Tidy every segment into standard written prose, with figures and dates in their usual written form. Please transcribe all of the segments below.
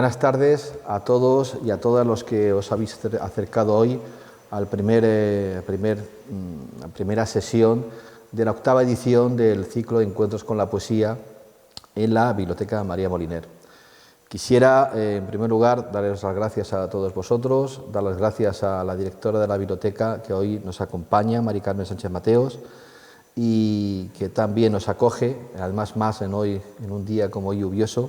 Buenas tardes a todos y a todas los que os habéis acercado hoy a la primera sesión de la 8ª edición del ciclo de encuentros con la poesía en la Biblioteca María Moliner. Quisiera, en primer lugar, daros las gracias a todos vosotros, dar las gracias a la directora de la biblioteca que hoy nos acompaña, Mari Carmen Sánchez Mateos, y que también nos acoge, además más en un día como hoy lluvioso,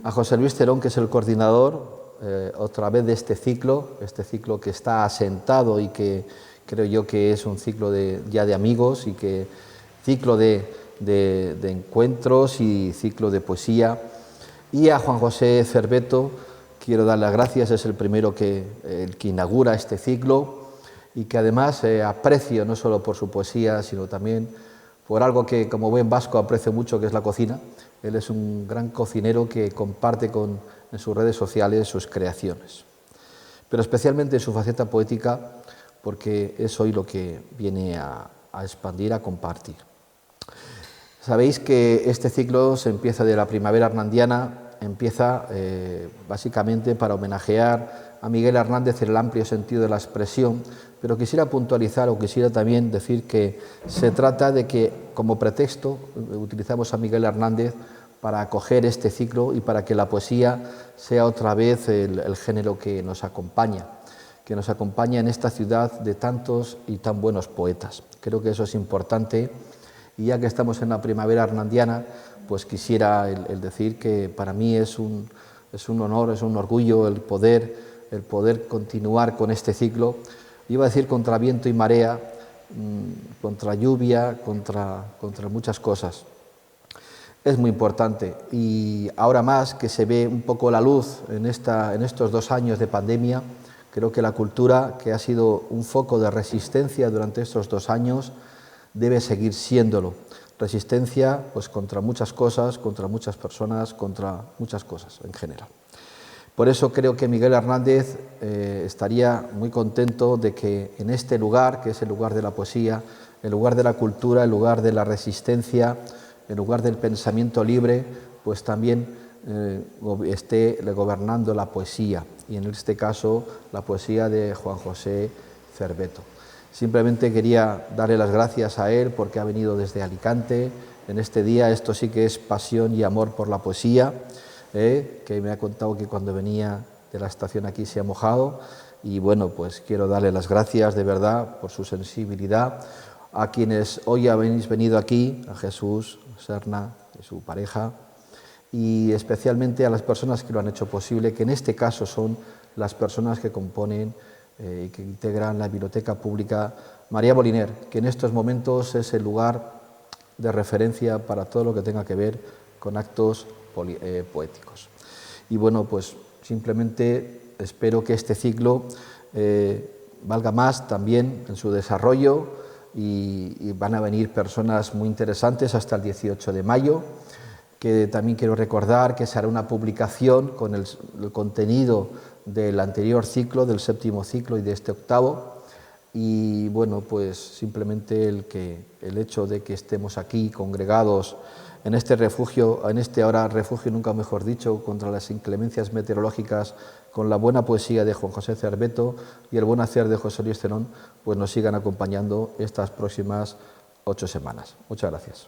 a José Luis Cerón, que es el coordinador otra vez de este ciclo que está asentado y que creo yo que es un ciclo ya de amigos y que ciclo de encuentros y ciclo de poesía. Y a Juan José Cerveto quiero dar las gracias, es el primero el que inaugura este ciclo y que además aprecio no solo por su poesía, sino también por algo que como buen vasco aprecio mucho, que es la cocina. Él es un gran cocinero que comparte en sus redes sociales sus creaciones, pero especialmente su faceta poética, porque es hoy lo que viene a expandir, a compartir. Sabéis que este ciclo se empieza de la primavera hernandiana, empieza básicamente para homenajear a Miguel Hernández en el amplio sentido de la expresión, pero quisiera puntualizar o quisiera también decir que se trata de que como pretexto utilizamos a Miguel Hernández para acoger este ciclo y para que la poesía sea otra vez el género que nos acompaña en esta ciudad de tantos y tan buenos poetas. Creo que eso es importante. Y ya que estamos en la primavera hernandiana, pues quisiera el decir que para mí es un honor, es un orgullo el poder continuar con este ciclo. Iba a decir contra viento y marea, contra lluvia, contra muchas cosas. Es muy importante y ahora más que se ve un poco la luz en estos 2 años de pandemia, creo que la cultura, que ha sido un foco de resistencia durante estos 2 años, debe seguir siéndolo. Resistencia pues, contra muchas cosas, contra muchas personas, contra muchas cosas en general. Por eso creo que Miguel Hernández estaría muy contento de que en este lugar, que es el lugar de la poesía, el lugar de la cultura, el lugar de la resistencia, el lugar del pensamiento libre, pues también esté gobernando la poesía, y en este caso la poesía de Juan José Cerveto. Simplemente quería darle las gracias a él porque ha venido desde Alicante en este día. Esto sí que es pasión y amor por la poesía, que me ha contado que cuando venía de la estación aquí se ha mojado. Y bueno, pues quiero darle las gracias de verdad por su sensibilidad. A quienes hoy habéis venido aquí, a Jesús, Serna, su pareja, y especialmente a las personas que lo han hecho posible, que en este caso son las personas que componen y que integran la Biblioteca Pública María Moliner, que en estos momentos es el lugar de referencia para todo lo que tenga que ver con actos poéticos. Y bueno, pues simplemente espero que este ciclo valga más también en su desarrollo y van a venir personas muy interesantes hasta el 18 de mayo, que también quiero recordar que se hará una publicación con el contenido del anterior ciclo, del 7º ciclo y de este 8º, y bueno, pues simplemente el hecho de que estemos aquí congregados en este refugio, ahora refugio nunca mejor dicho, contra las inclemencias meteorológicas, con la buena poesía de Juan José Cerveto y el buen hacer de José Luis Cerón, pues nos sigan acompañando estas próximas 8 semanas. Muchas gracias.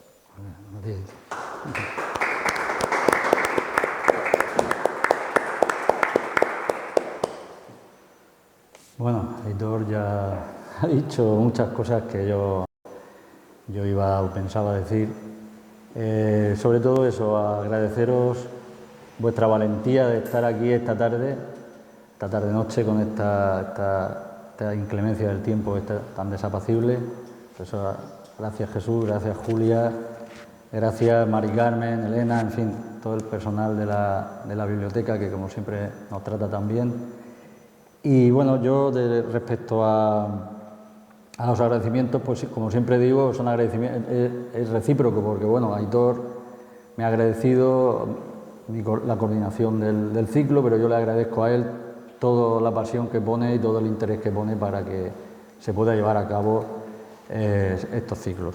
Bueno, Aitor ya ha dicho muchas cosas que yo pensaba decir. Sobre todo eso, agradeceros vuestra valentía de estar aquí esta tarde-noche con esta inclemencia del tiempo tan desapacible. Por eso, gracias Jesús, gracias Julia, gracias Mari Carmen, Elena, en fin, todo el personal de la biblioteca que como siempre nos trata tan bien. Y bueno, yo respecto a los agradecimientos, pues como siempre digo, son agradecimientos, es recíproco, porque bueno, Aitor me ha agradecido la coordinación del ciclo, pero yo le agradezco a él toda la pasión que pone y todo el interés que pone para que se pueda llevar a cabo estos ciclos.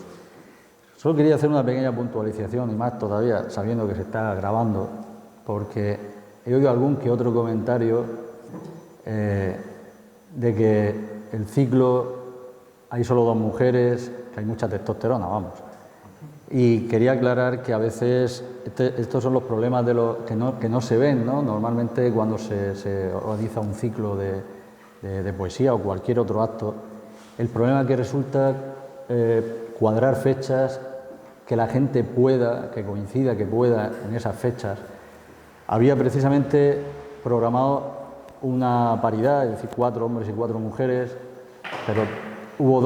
Solo quería hacer una pequeña puntualización, y más todavía sabiendo que se está grabando, porque he oído algún que otro comentario de que el ciclo hay solo 2 mujeres, que hay mucha testosterona, vamos. Y quería aclarar que a veces estos son los problemas de que no se ven, ¿no? Normalmente cuando se organiza un ciclo de poesía o cualquier otro acto, el problema que resulta cuadrar fechas, que la gente pueda, que coincida, que pueda en esas fechas. Había precisamente programado una paridad, es decir, 4 hombres y 4 mujeres, pero hubo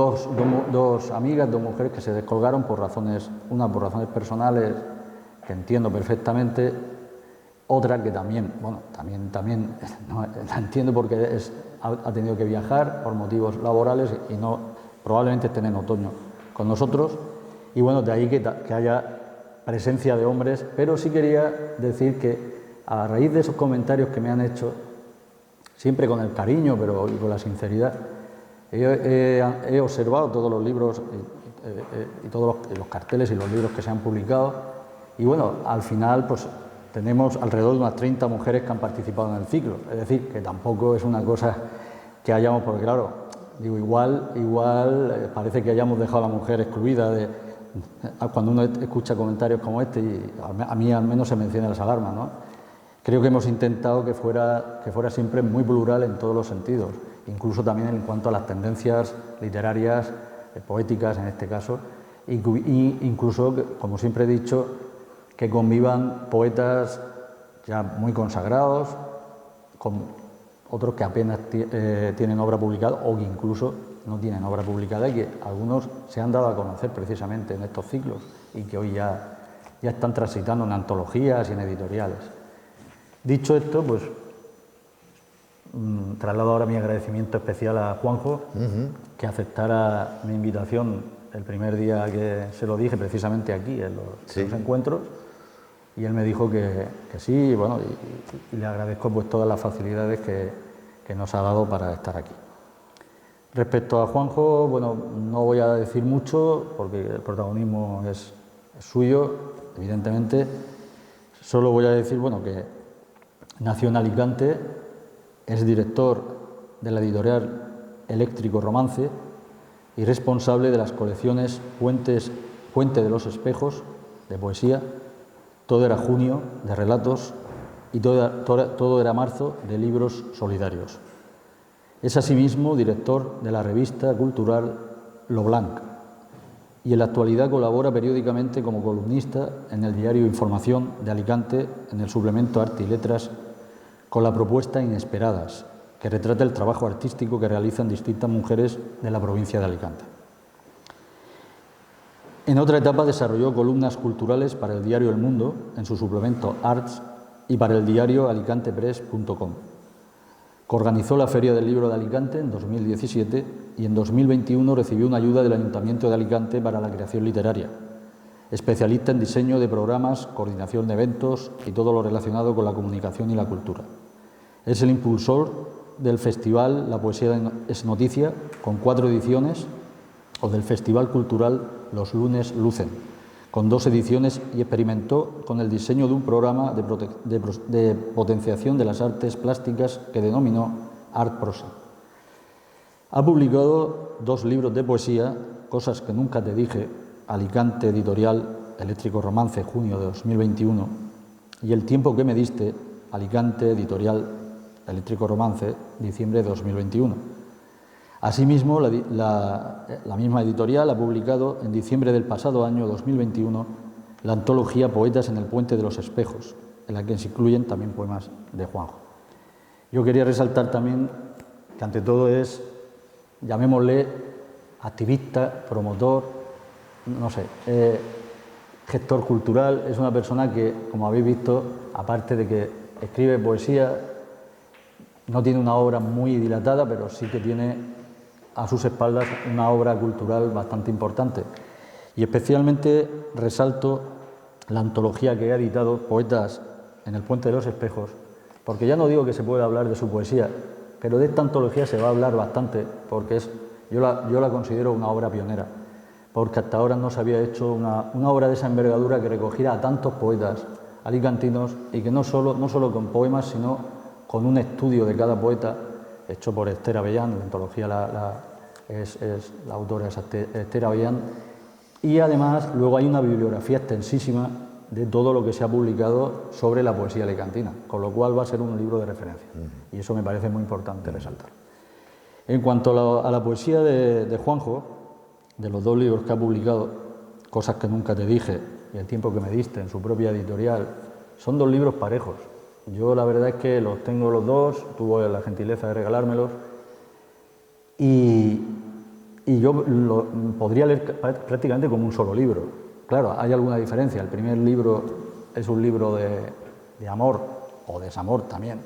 dos amigas, 2 mujeres que se descolgaron por razones, una por razones personales, que entiendo perfectamente, otra que también, bueno, también no, la entiendo porque ha tenido que viajar por motivos laborales y no, probablemente estén en otoño con nosotros, y bueno, de ahí que haya presencia de hombres, pero sí quería decir que a raíz de esos comentarios que me han hecho, siempre con el cariño pero y con la sinceridad, he observado todos los libros y todos los carteles y los libros que se han publicado, y bueno, al final pues tenemos alrededor de unas 30 mujeres que han participado en el ciclo, es decir, que tampoco es una cosa que hayamos, porque claro, digo, igual parece que hayamos dejado a la mujer excluida cuando uno escucha comentarios como este, y a mí al menos se me encienden las alarmas, ¿no? Creo que hemos intentado que fuera siempre muy plural en todos los sentidos, incluso también en cuanto a las tendencias literarias, poéticas en este caso, y incluso, como siempre he dicho, que convivan poetas ya muy consagrados con otros que apenas tienen obra publicada o que incluso no tienen obra publicada y que algunos se han dado a conocer precisamente en estos ciclos y que hoy ya están transitando en antologías y en editoriales. Dicho esto, pues traslado ahora mi agradecimiento especial a Juanjo, que aceptara mi invitación el primer día que se lo dije, precisamente aquí, en los encuentros, y él me dijo que sí, bueno, y le agradezco pues todas las facilidades que nos ha dado para estar aquí. Respecto a Juanjo, bueno, no voy a decir mucho, porque el protagonismo es suyo, evidentemente. Solo voy a decir, bueno, que nació en Alicante, es director de la editorial Eléctrico Romance y responsable de las colecciones Puente de los Espejos, de poesía, Todo era junio, de relatos, y todo era marzo, de libros solidarios. Es asimismo director de la revista cultural Lo Blanc y en la actualidad colabora periódicamente como columnista en el diario Información de Alicante, en el suplemento Arte y Letras, con la propuesta Inesperadas, que retrata el trabajo artístico que realizan distintas mujeres de la provincia de Alicante. En otra etapa desarrolló columnas culturales para el diario El Mundo, en su suplemento Arts, y para el diario alicantepress.com. Organizó la Feria del Libro de Alicante en 2017 y en 2021 recibió una ayuda del Ayuntamiento de Alicante para la creación literaria. Especialista en diseño de programas, coordinación de eventos y todo lo relacionado con la comunicación y la cultura. Es el impulsor del festival La Poesía es Noticia, con 4 ediciones, o del Festival Cultural Los Lunes Lucen, con 2 ediciones, y experimentó con el diseño de un programa de potenciación de las artes plásticas que denominó Art Prosa. Ha publicado 2 libros de poesía, Cosas que nunca te dije, Alicante Editorial, Eléctrico Romance, junio de 2021, y El tiempo que me diste, Alicante Editorial, Eléctrico Romance, diciembre de 2021. Asimismo, la misma editorial ha publicado en diciembre del pasado año 2021 la antología Poetas en el Puente de los Espejos, en la que se incluyen también poemas de Juanjo. Yo quería resaltar también que ante todo es, llamémosle, activista, promotor, no sé, gestor cultural. Es una persona que, como habéis visto, aparte de que escribe poesía, no tiene una obra muy dilatada, pero sí que tiene a sus espaldas una obra cultural bastante importante. Y especialmente resalto la antología que ha editado, Poetas en el Puente de los Espejos, porque ya no digo que se pueda hablar de su poesía, pero de esta antología se va a hablar bastante, porque yo la considero una obra pionera, porque hasta ahora no se había hecho una obra de esa envergadura que recogiera a tantos poetas, alicantinos y que no solo con poemas, sino con un estudio de cada poeta hecho por Esther Avellán, la antología es la autora es Esther Avellán, y además luego hay una bibliografía extensísima de todo lo que se ha publicado sobre la poesía alicantina, con lo cual va a ser un libro de referencia, y eso me parece muy importante resaltar. En cuanto a la poesía de Juanjo, de los 2 libros que ha publicado, Cosas que nunca te dije y El tiempo que me diste, en su propia editorial, son 2 libros parejos. Yo la verdad es que los tengo los 2, tuvo la gentileza de regalármelos, y yo lo podría leer prácticamente como un solo libro. Claro, hay alguna diferencia. El primer libro es un libro de amor o desamor también,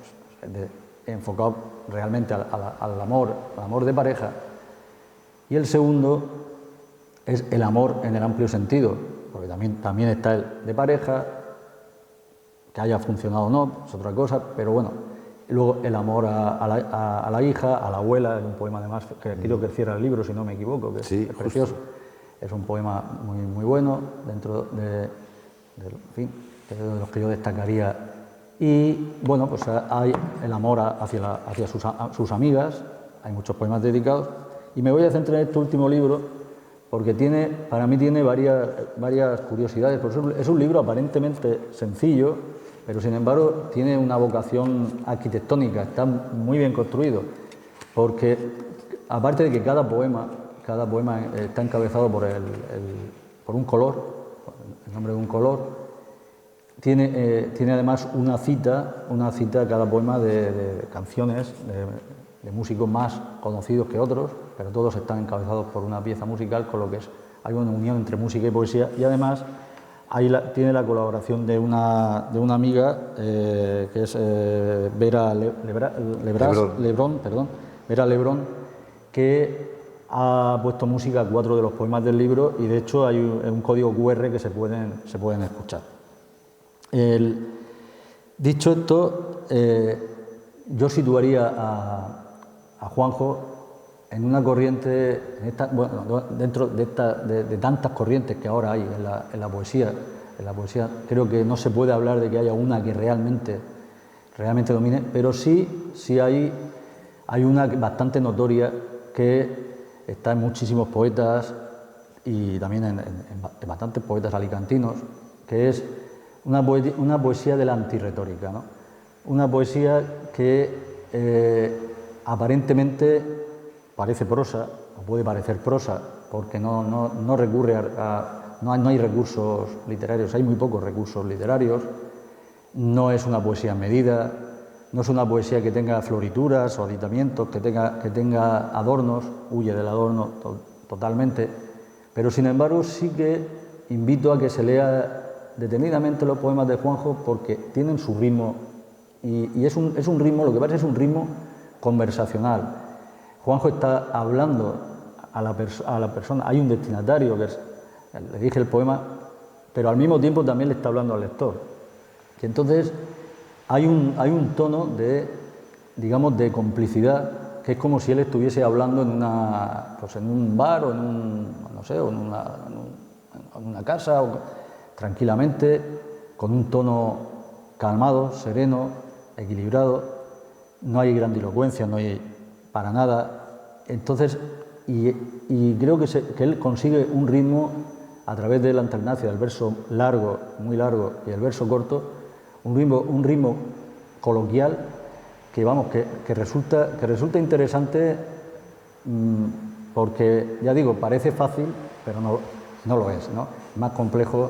enfocado realmente al amor de pareja, y el segundo es el amor en el amplio sentido, porque también está el de pareja, que haya funcionado o no, es otra cosa, pero bueno, luego el amor a la hija, a la abuela, es un poema además que creo que cierra el libro, si no me equivoco, que sí, es precioso. Es un poema muy bueno, dentro de los que yo destacaría. Y bueno, pues hay el amor hacia sus amigas, hay muchos poemas dedicados, y me voy a centrar en este último libro porque para mí tiene varias curiosidades. Por ejemplo, es un libro aparentemente sencillo, pero sin embargo tiene una vocación arquitectónica, está muy bien construido, porque aparte de que cada poema está encabezado por un color, el nombre de un color, tiene además una cita cada poema de canciones de músicos más conocidos que otros, pero todos están encabezados por una pieza musical, con lo que hay una unión entre música y poesía, y además tiene la colaboración de una amiga que es Vera Lebrón, que ha puesto música a 4 de los poemas del libro, y de hecho hay un código QR que se pueden escuchar. Dicho esto, yo situaría a Juanjo en una corriente, dentro de tantas corrientes que ahora hay en la poesía. En la poesía creo que no se puede hablar de que haya una que realmente domine, pero sí hay una bastante notoria que está en muchísimos poetas y también en bastantes poetas alicantinos, que es una poesía de la antirretórica, ¿no? Una poesía que aparentemente parece prosa, o puede parecer prosa, porque no recurre no hay recursos literarios, hay muy pocos recursos literarios, no es una poesía medida, no es una poesía que tenga florituras o aditamientos, que tenga adornos, huye del adorno totalmente, pero sin embargo sí que invito a que se lea detenidamente los poemas de Juanjo, porque tienen su ritmo, y es un ritmo, lo que pasa es un ritmo conversacional. Juanjo está hablando a la persona, hay un destinatario, le dije el poema, pero al mismo tiempo también le está hablando al lector. Y entonces hay un tono de complicidad, que es como si él estuviese hablando en un bar o en una casa, tranquilamente, con un tono calmado, sereno, equilibrado. No hay grandilocuencia, no hay para nada. Entonces, y creo que él consigue un ritmo a través de la alternancia del verso largo, muy largo, y el verso corto, un ritmo coloquial que resulta interesante, porque, ya digo, parece fácil, pero no lo es, ¿no? Más complejo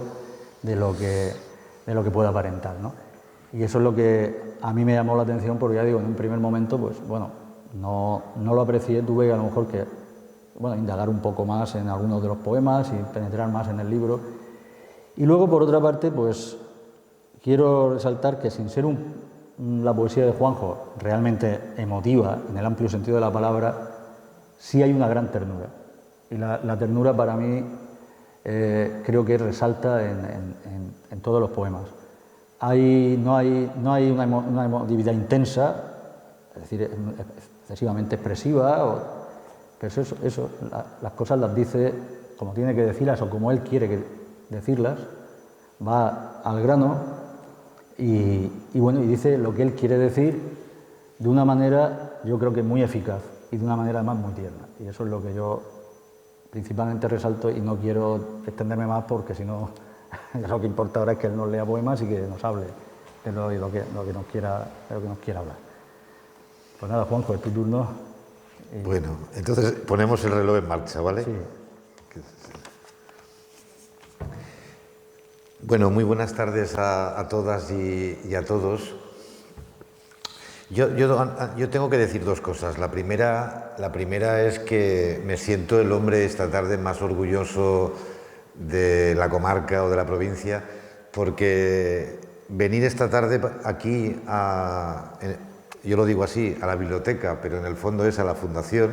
de lo que puede aparentar, ¿no? Y eso es lo que a mí me llamó la atención, porque, ya digo, en un primer momento, pues bueno, no lo aprecié, tuve a lo mejor que indagar un poco más en algunos de los poemas y penetrar más en el libro. Y luego, por otra parte, pues quiero resaltar que, sin ser la poesía de Juanjo realmente emotiva, en el amplio sentido de la palabra, sí hay una gran ternura. Y la ternura, para mí, creo que resalta en todos los poemas. No hay una emotividad intensa, es decir, excesivamente expresiva, pero las cosas las dice como tiene que decirlas o como él quiere decirlas, va al grano, Y bueno, y dice lo que él quiere decir de una manera, yo creo que muy eficaz y de una manera además muy tierna. Y eso es lo que yo principalmente resalto y no quiero extenderme más porque si no, lo que importa ahora es que él nos lea poemas y que nos hable de lo que nos quiera hablar. Pues nada, Juanjo, es tu turno. Bueno, entonces ponemos el reloj en marcha, ¿vale? Sí. Bueno, muy buenas tardes a todas y a todos. Yo tengo que decir dos cosas. La primera es que me siento el hombre esta tarde más orgulloso de la comarca o de la provincia, porque venir esta tarde aquí, yo lo digo así, a la biblioteca, pero en el fondo es a la fundación,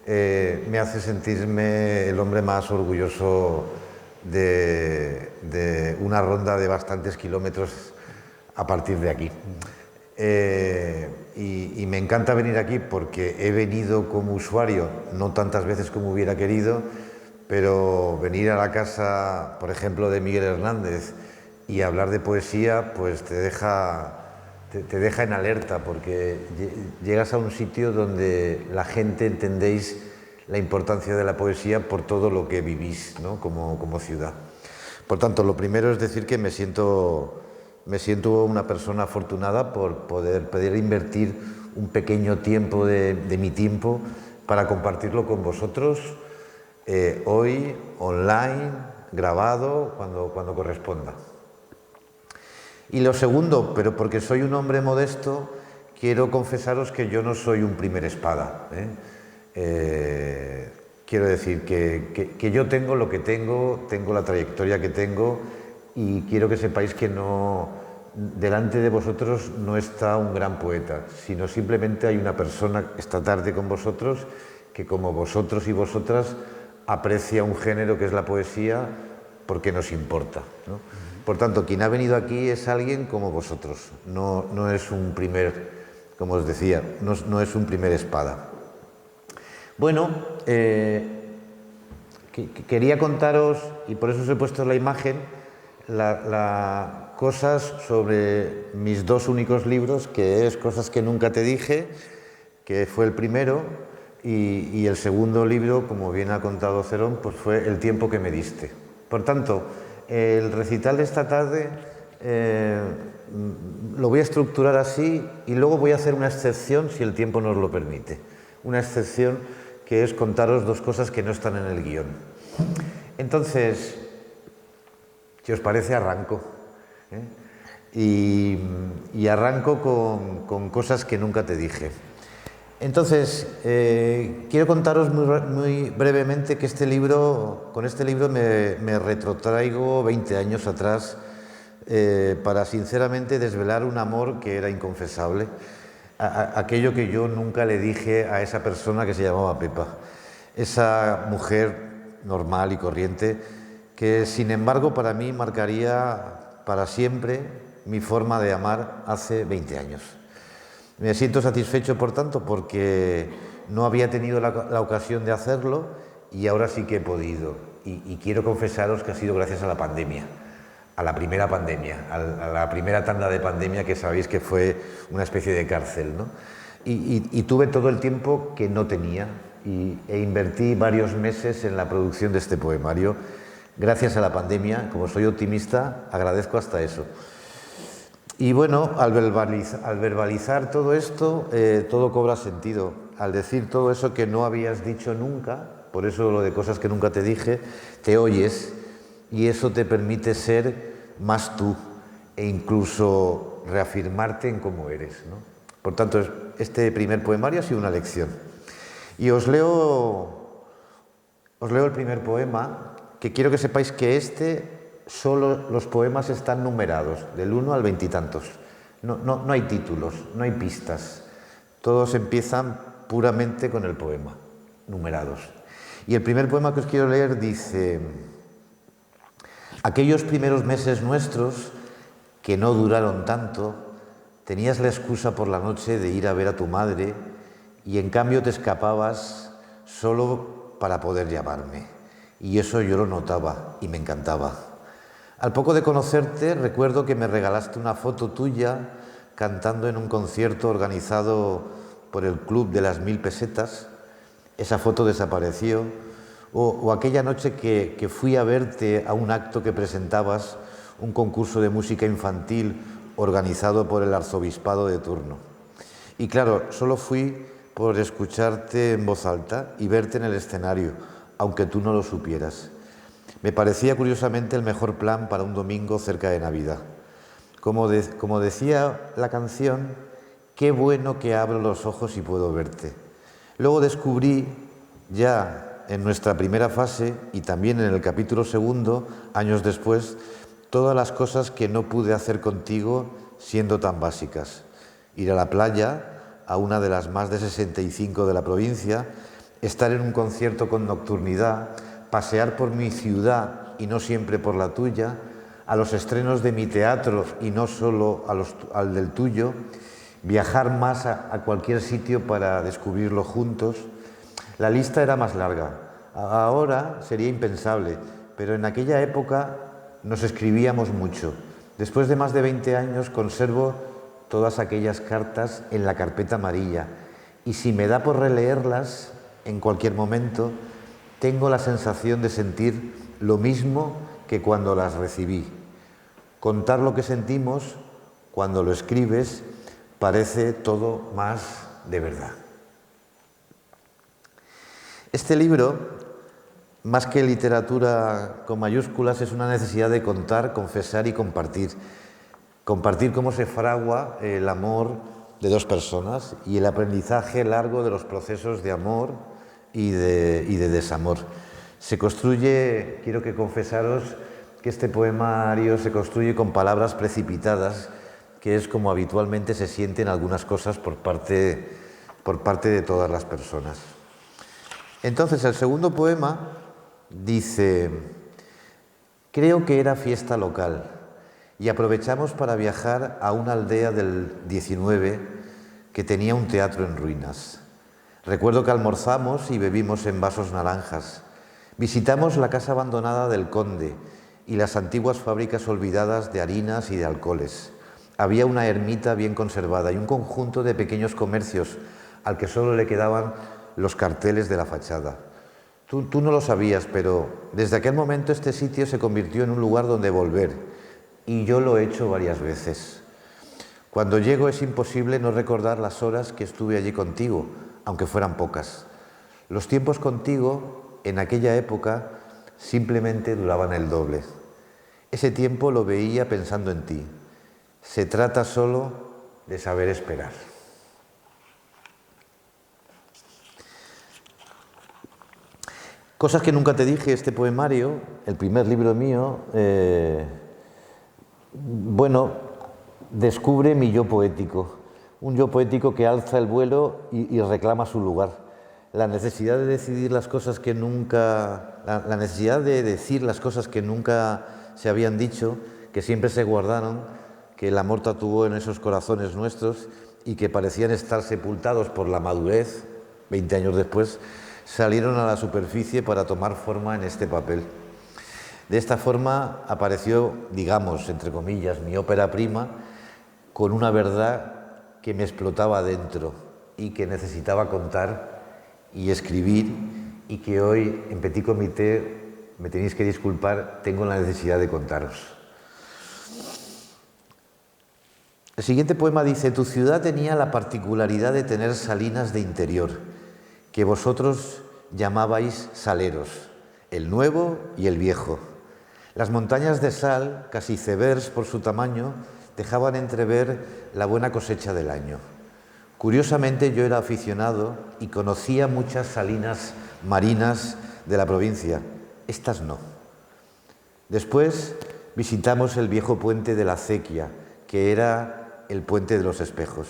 me hace sentirme el hombre más orgulloso de una ronda de bastantes kilómetros a partir de aquí. Y me encanta venir aquí porque he venido como usuario, no tantas veces como hubiera querido, pero venir a la casa, por ejemplo, de Miguel Hernández y hablar de poesía, pues te deja en alerta, porque llegas a un sitio donde la gente entendéis la importancia de la poesía por todo lo que vivís, ¿no? como ciudad. Por tanto, lo primero es decir que me siento una persona afortunada por poder invertir un pequeño tiempo de mi tiempo para compartirlo con vosotros hoy, online, grabado, cuando corresponda. Y lo segundo, pero porque soy un hombre modesto, quiero confesaros que yo no soy un primer espada, quiero decir que yo tengo lo que tengo la trayectoria que tengo, y quiero que sepáis que delante de vosotros no está un gran poeta, sino simplemente hay una persona esta tarde con vosotros que, como vosotros y vosotras, aprecia un género que es la poesía porque nos importa, ¿no? Por tanto, quien ha venido aquí es alguien como vosotros, no es un primer, como os decía, no es un primer espada. Bueno, quería contaros, y por eso os he puesto la imagen, cosas sobre mis dos únicos libros, que es Cosas que nunca te dije, que fue el primero, y el segundo libro, como bien ha contado Cerón, pues fue El tiempo que me diste. Por tanto, el recital de esta tarde lo voy a estructurar así, y luego voy a hacer una excepción si el tiempo nos lo permite. Una excepción que es contaros dos cosas que no están en el guión. Entonces, si os parece, arranco. Y arranco con Cosas que nunca te dije. Entonces, quiero contaros muy brevemente que con este libro me retrotraigo 20 años atrás para sinceramente desvelar un amor que era inconfesable, aquello que yo nunca le dije a esa persona que se llamaba Pepa, esa mujer normal y corriente que, sin embargo, para mí marcaría para siempre mi forma de amar hace 20 años. Me siento satisfecho, por tanto, porque no había tenido la ocasión de hacerlo, y ahora sí que he podido. Y quiero confesaros que ha sido gracias a la pandemia, a la primera pandemia, a la primera tanda de pandemia, que sabéis que fue una especie de cárcel, ¿no? Y tuve todo el tiempo que no tenía, e invertí varios meses en la producción de este poemario. Gracias a la pandemia, como soy optimista, agradezco hasta eso. Y bueno, al verbalizar todo esto, todo cobra sentido. Al decir todo eso que no habías dicho nunca, por eso lo de Cosas que nunca te dije, te oyes, y eso te permite ser más tú e incluso reafirmarte en cómo eres, ¿no? Por tanto, este primer poemario ha sido una lección. Y os leo el primer poema, que quiero que sepáis que solo los poemas están numerados, del 1 al 20 y tantos. No hay títulos, no hay pistas. Todos empiezan puramente con el poema, numerados. Y el primer poema que os quiero leer dice: aquellos primeros meses nuestros, que no duraron tanto, tenías la excusa por la noche de ir a ver a tu madre, y en cambio te escapabas solo para poder llamarme. Y eso yo lo notaba y me encantaba. Al poco de conocerte, recuerdo que me regalaste una foto tuya cantando en un concierto organizado por el Club de las 1000 Pesetas. Esa foto desapareció. O aquella noche que fui a verte a un acto que presentabas, un concurso de música infantil organizado por el arzobispado de turno. Y claro, solo fui por escucharte en voz alta y verte en el escenario, aunque tú no lo supieras. Me parecía curiosamente el mejor plan para un domingo cerca de Navidad. Como decía la canción, qué bueno que abro los ojos y puedo verte. Luego descubrí ya en nuestra primera fase y también en el capítulo segundo, años después, todas las cosas que no pude hacer contigo siendo tan básicas. Ir a la playa, a una de las más de 65 de la provincia, estar en un concierto con nocturnidad, pasear por mi ciudad y no siempre por la tuya, a los estrenos de mi teatro y no solo al del tuyo, viajar más a cualquier sitio para descubrirlo juntos. La lista era más larga. Ahora sería impensable, pero en aquella época nos escribíamos mucho. Después de más de 20 años conservo todas aquellas cartas en la carpeta amarilla y si me da por releerlas en cualquier momento, tengo la sensación de sentir lo mismo que cuando las recibí. Contar lo que sentimos cuando lo escribes parece todo más de verdad. Este libro, más que literatura con mayúsculas, es una necesidad de contar, confesar y compartir. Compartir cómo se fragua el amor de dos personas y el aprendizaje largo de los procesos de amor y de desamor. Se construye, quiero que confesaros, que este poemario se construye con palabras precipitadas, que es como habitualmente se sienten algunas cosas por parte de todas las personas. Entonces, el segundo poema dice: creo que era fiesta local y aprovechamos para viajar a una aldea del 19 que tenía un teatro en ruinas. Recuerdo que almorzamos y bebimos en vasos naranjas. Visitamos la casa abandonada del conde y las antiguas fábricas olvidadas de harinas y de alcoholes. Había una ermita bien conservada y un conjunto de pequeños comercios al que solo le quedaban los carteles de la fachada. Tú no lo sabías, pero desde aquel momento este sitio se convirtió en un lugar donde volver, y yo lo he hecho varias veces. Cuando llego es imposible no recordar las horas que estuve allí contigo, aunque fueran pocas. Los tiempos contigo, en aquella época, simplemente duraban el doble. Ese tiempo lo veía pensando en ti. Se trata solo de saber esperar. Cosas que nunca te dije, este poemario, el primer libro mío, descubre mi yo poético, un yo poético que alza el vuelo y reclama su lugar. La necesidad de decidir las cosas que nunca, la necesidad de decir las cosas que nunca se habían dicho, que siempre se guardaron, que el amor tatuó en esos corazones nuestros y que parecían estar sepultados por la madurez, 20 años después, salieron a la superficie para tomar forma en este papel. De esta forma apareció, digamos, entre comillas, mi ópera prima, con una verdad que me explotaba dentro y que necesitaba contar y escribir, y que hoy en Petit Comité, me tenéis que disculpar, tengo la necesidad de contaros. El siguiente poema dice: tu ciudad tenía la particularidad de tener salinas de interior, que vosotros llamabais saleros, el nuevo y el viejo. Las montañas de sal, casi icebergs por su tamaño, dejaban entrever la buena cosecha del año. Curiosamente, yo era aficionado y conocía muchas salinas marinas de la provincia. Estas no. Después visitamos el viejo puente de la Acequia, que era el puente de los espejos,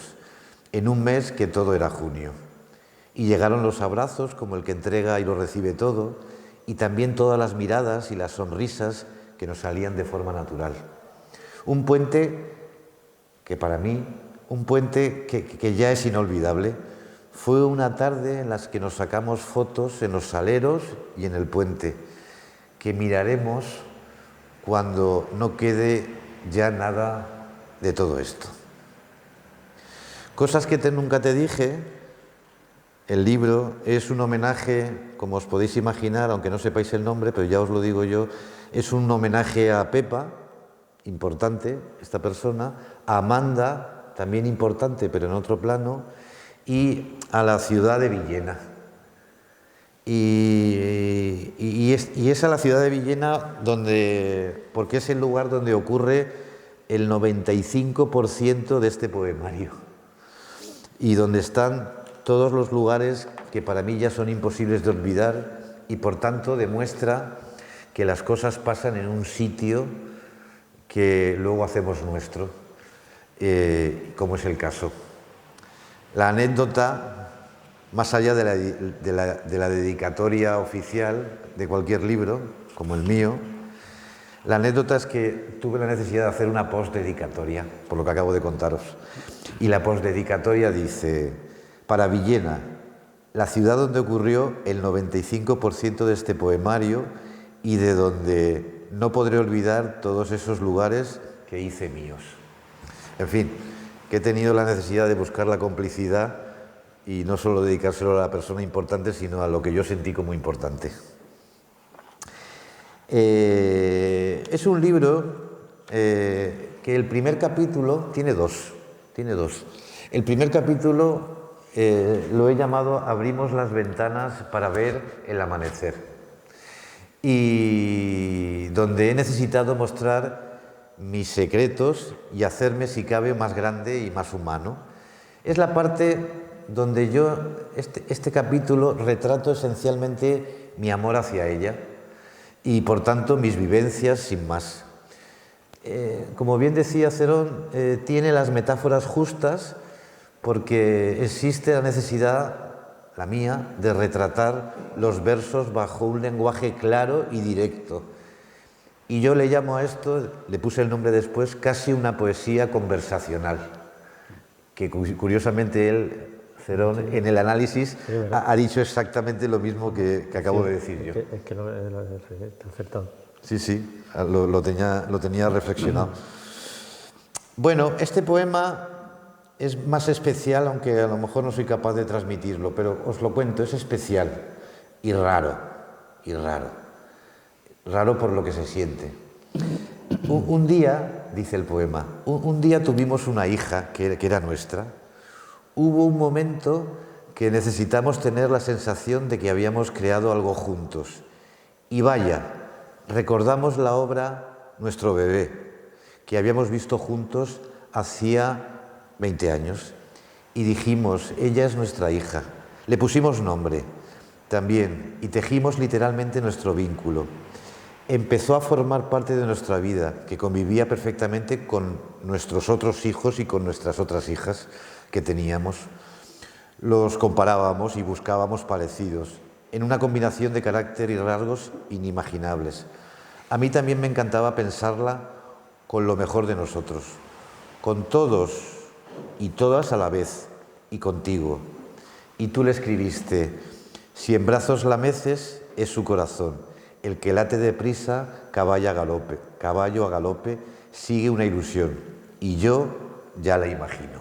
en un mes que todo era junio. Y llegaron los abrazos, como el que entrega y lo recibe todo, y también todas las miradas y las sonrisas que nos salían de forma natural. Un puente que para mí, un puente que ya es inolvidable, fue una tarde en la que nos sacamos fotos en los saleros y en el puente, que miraremos cuando no quede ya nada de todo esto. Cosas que nunca te dije, el libro es un homenaje, como os podéis imaginar, aunque no sepáis el nombre, pero ya os lo digo yo, es un homenaje a Pepa, importante esta persona, a Amanda, también importante, pero en otro plano, y a la ciudad de Villena. Y es a la ciudad de Villena porque es el lugar donde ocurre el 95% de este poemario y donde están todos los lugares que para mí ya son imposibles de olvidar y por tanto demuestra que las cosas pasan en un sitio que luego hacemos nuestro, como es el caso. La anécdota, más allá de la dedicatoria oficial de cualquier libro, como el mío, la anécdota es que tuve la necesidad de hacer una postdedicatoria, por lo que acabo de contaros. Y la postdedicatoria dice: para Villena, la ciudad donde ocurrió el 95% de este poemario y de donde no podré olvidar todos esos lugares que hice míos. En fin, que he tenido la necesidad de buscar la complicidad y no solo dedicárselo a la persona importante, sino a lo que yo sentí como importante. Es un libro que el primer capítulo tiene dos. El primer capítulo lo he llamado Abrimos las ventanas para ver el amanecer, y donde he necesitado mostrar mis secretos y hacerme, si cabe, más grande y más humano. Es la parte donde yo, este capítulo, retrato esencialmente mi amor hacia ella y, por tanto, mis vivencias sin más. Como bien decía Cerón, tiene las metáforas justas porque existe la necesidad, la mía, de retratar los versos bajo un lenguaje claro y directo. Y yo le llamo a esto, le puse el nombre después, casi una poesía conversacional, que curiosamente él, Cerón, en el análisis ha dicho exactamente lo mismo que acabo de decir yo. Es que lo he acertado. Sí, lo tenía reflexionado. Bueno, este poema es más especial, aunque a lo mejor no soy capaz de transmitirlo, pero os lo cuento, es especial y raro. Raro por lo que se siente. Un día, dice el poema, un día tuvimos una hija que era nuestra. Hubo un momento que necesitamos tener la sensación de que habíamos creado algo juntos. Y vaya, recordamos la obra Nuestro bebé, que habíamos visto juntos hacía 20 años. Y dijimos, ella es nuestra hija. Le pusimos nombre también y tejimos literalmente nuestro vínculo. Empezó a formar parte de nuestra vida, que convivía perfectamente con nuestros otros hijos y con nuestras otras hijas que teníamos. Los comparábamos y buscábamos parecidos, en una combinación de carácter y rasgos inimaginables. A mí también me encantaba pensarla con lo mejor de nosotros, con todos y todas a la vez, y contigo. Y tú le escribiste: si en brazos la meces, es su corazón. El que late deprisa, caballo a galope, sigue una ilusión, y yo ya la imagino.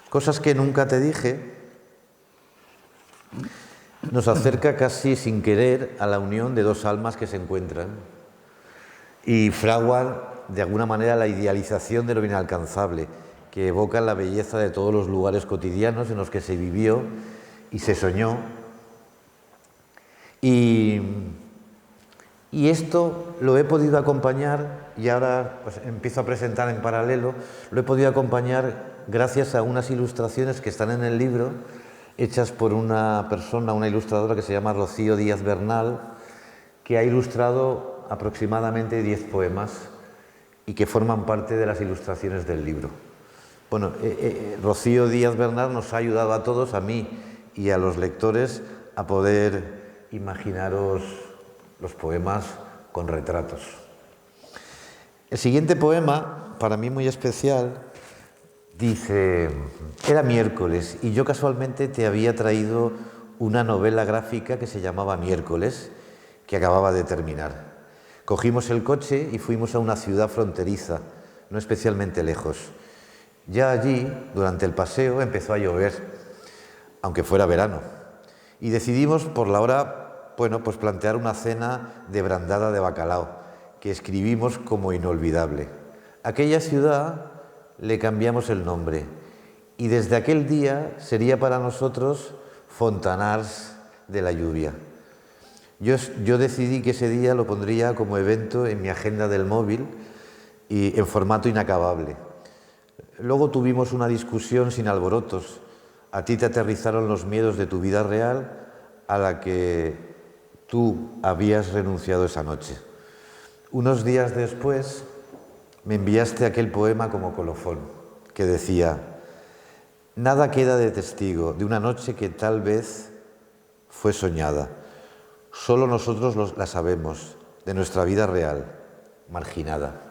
Cosas que nunca te dije nos acerca casi sin querer a la unión de dos almas que se encuentran y fraguan de alguna manera la idealización de lo inalcanzable, que evoca la belleza de todos los lugares cotidianos en los que se vivió y se soñó. Y esto lo he podido acompañar, y ahora pues empiezo a presentar en paralelo, lo he podido acompañar gracias a unas ilustraciones que están en el libro, hechas por una persona, una ilustradora que se llama Rocío Díaz Bernal, que ha ilustrado aproximadamente 10 poemas y que forman parte de las ilustraciones del libro. Bueno, Rocío Díaz Bernal nos ha ayudado a todos, a mí y a los lectores, a poder imaginaros los poemas con retratos. El siguiente poema, para mí muy especial, dice: era miércoles y yo casualmente te había traído una novela gráfica que se llamaba Miércoles, que acababa de terminar. Cogimos el coche y fuimos a una ciudad fronteriza, no especialmente lejos. Ya allí, durante el paseo, empezó a llover, aunque fuera verano, y decidimos por la hora, pues plantear una cena de brandada de bacalao, que escribimos como inolvidable. A aquella ciudad le cambiamos el nombre, y desde aquel día sería para nosotros Fontanars de la lluvia. Yo decidí que ese día lo pondría como evento en mi agenda del móvil y en formato inacabable. Luego tuvimos una discusión sin alborotos. A ti te aterrizaron los miedos de tu vida real a la que tú habías renunciado esa noche. Unos días después me enviaste aquel poema como colofón, que decía: nada queda de testigo de una noche que tal vez fue soñada. Solo nosotros la sabemos, de nuestra vida real, marginada.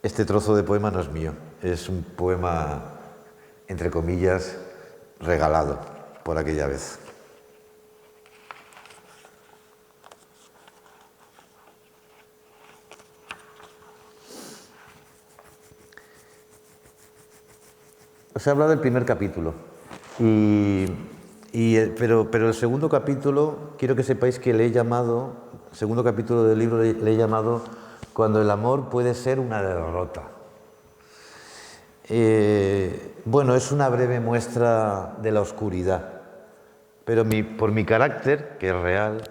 Este trozo de poema no es mío, es un poema, entre comillas, regalado por aquella vez. Os he hablado del primer capítulo, pero el segundo capítulo, quiero que sepáis que le he llamado, el segundo capítulo del libro le he llamado Cuando el amor puede ser una derrota. Bueno, es una breve muestra de la oscuridad, pero por mi carácter, que es real,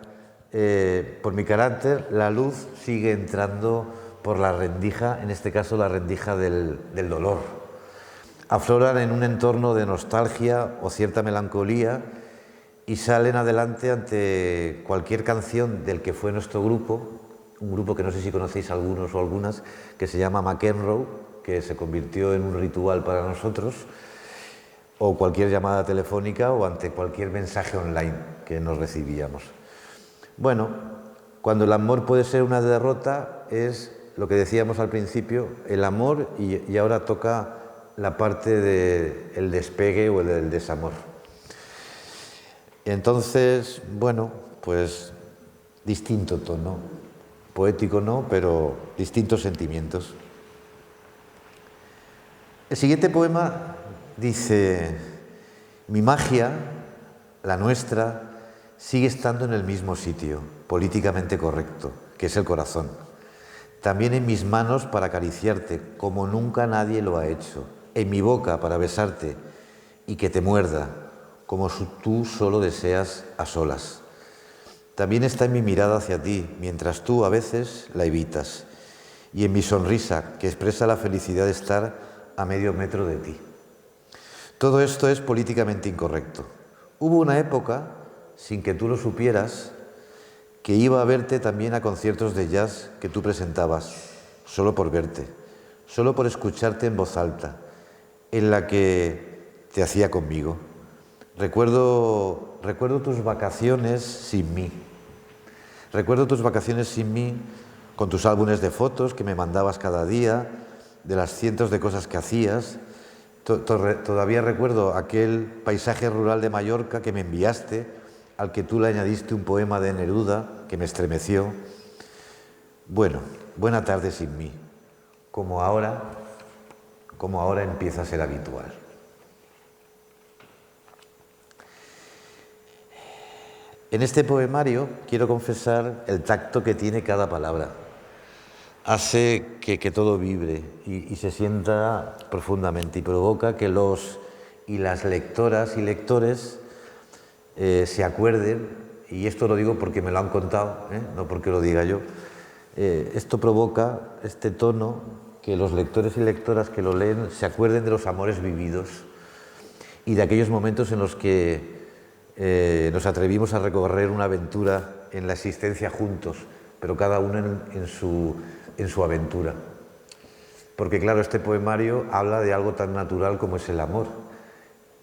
por mi carácter, la luz sigue entrando por la rendija, en este caso la rendija del dolor. Afloran en un entorno de nostalgia o cierta melancolía y salen adelante ante cualquier canción del que fue nuestro grupo, un grupo que no sé si conocéis algunos o algunas, que se llama McEnroe, que se convirtió en un ritual para nosotros, o cualquier llamada telefónica o ante cualquier mensaje online que nos recibíamos. Bueno, cuando el amor puede ser una derrota es lo que decíamos al principio, el amor, y ahora toca la parte del despegue o del desamor. Entonces, bueno, pues distinto tono, poético no, pero distintos sentimientos. El siguiente poema dice: mi magia, la nuestra, sigue estando en el mismo sitio, políticamente correcto, que es el corazón. También en mis manos para acariciarte, como nunca nadie lo ha hecho. En mi boca para besarte y que te muerda, como tú solo deseas a solas. También está en mi mirada hacia ti, mientras tú a veces la evitas, y en mi sonrisa, que expresa la felicidad de estar a medio metro de ti. Todo esto es políticamente incorrecto. Hubo una época, sin que tú lo supieras, que iba a verte también a conciertos de jazz que tú presentabas, solo por verte, solo por escucharte en voz alta, en la que te hacía conmigo. Recuerdo tus vacaciones sin mí. Recuerdo tus vacaciones sin mí, con tus álbumes de fotos que me mandabas cada día, de las cientos de cosas que hacías. Todavía recuerdo aquel paisaje rural de Mallorca que me enviaste, al que tú le añadiste un poema de Neruda que me estremeció. Bueno, buena tarde sin mí, como ahora empieza a ser habitual. En este poemario quiero confesar el tacto que tiene cada palabra. Hace que todo vibre y se sienta profundamente y provoca que los y las lectoras y lectores se acuerden, y esto lo digo porque me lo han contado, no porque lo diga yo. Esto provoca, este tono, que los lectores y lectoras que lo leen se acuerden de los amores vividos y de aquellos momentos en los que nos atrevimos a recorrer una aventura en la existencia juntos, pero cada uno en su aventura. Porque claro, este poemario habla de algo tan natural como es el amor,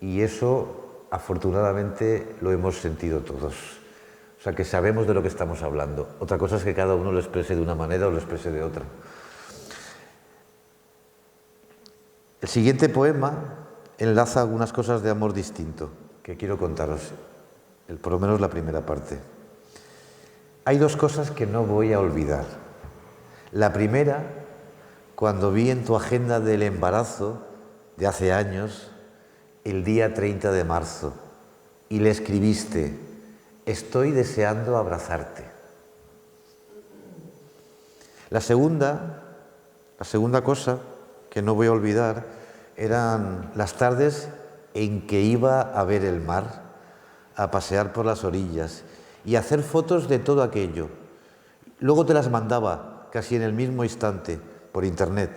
y eso afortunadamente lo hemos sentido todos. O sea, que sabemos de lo que estamos hablando. Otra cosa es que cada uno lo exprese de una manera o lo exprese de otra. El siguiente poema enlaza algunas cosas de amor distinto que quiero contaros. por lo menos la primera parte. Hay dos cosas que no voy a olvidar. La primera, cuando vi en tu agenda del embarazo de hace años, el día 30 de marzo, y le escribiste: estoy deseando abrazarte. La segunda cosa que no voy a olvidar eran las tardes en que iba a ver el mar, a pasear por las orillas y a hacer fotos de todo aquello. Luego te las mandaba casi en el mismo instante por internet,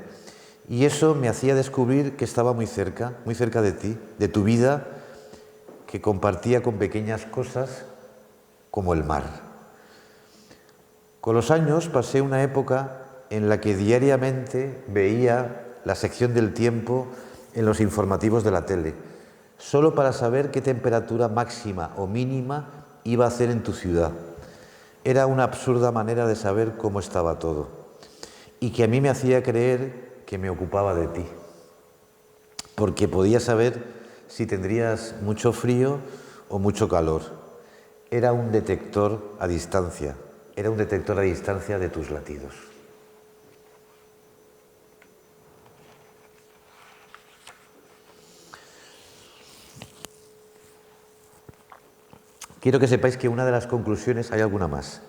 y eso me hacía descubrir que estaba muy cerca de ti, de tu vida, que compartía con pequeñas cosas como el mar. Con los años pasé una época en la que diariamente veía la sección del tiempo en los informativos de la tele, solo para saber qué temperatura máxima o mínima iba a hacer en tu ciudad. Era una absurda manera de saber cómo estaba todo, y que a mí me hacía creer que me ocupaba de ti, porque podía saber si tendrías mucho frío o mucho calor. Era un detector a distancia de tus latidos. Quiero que sepáis que una de las conclusiones, hay alguna más,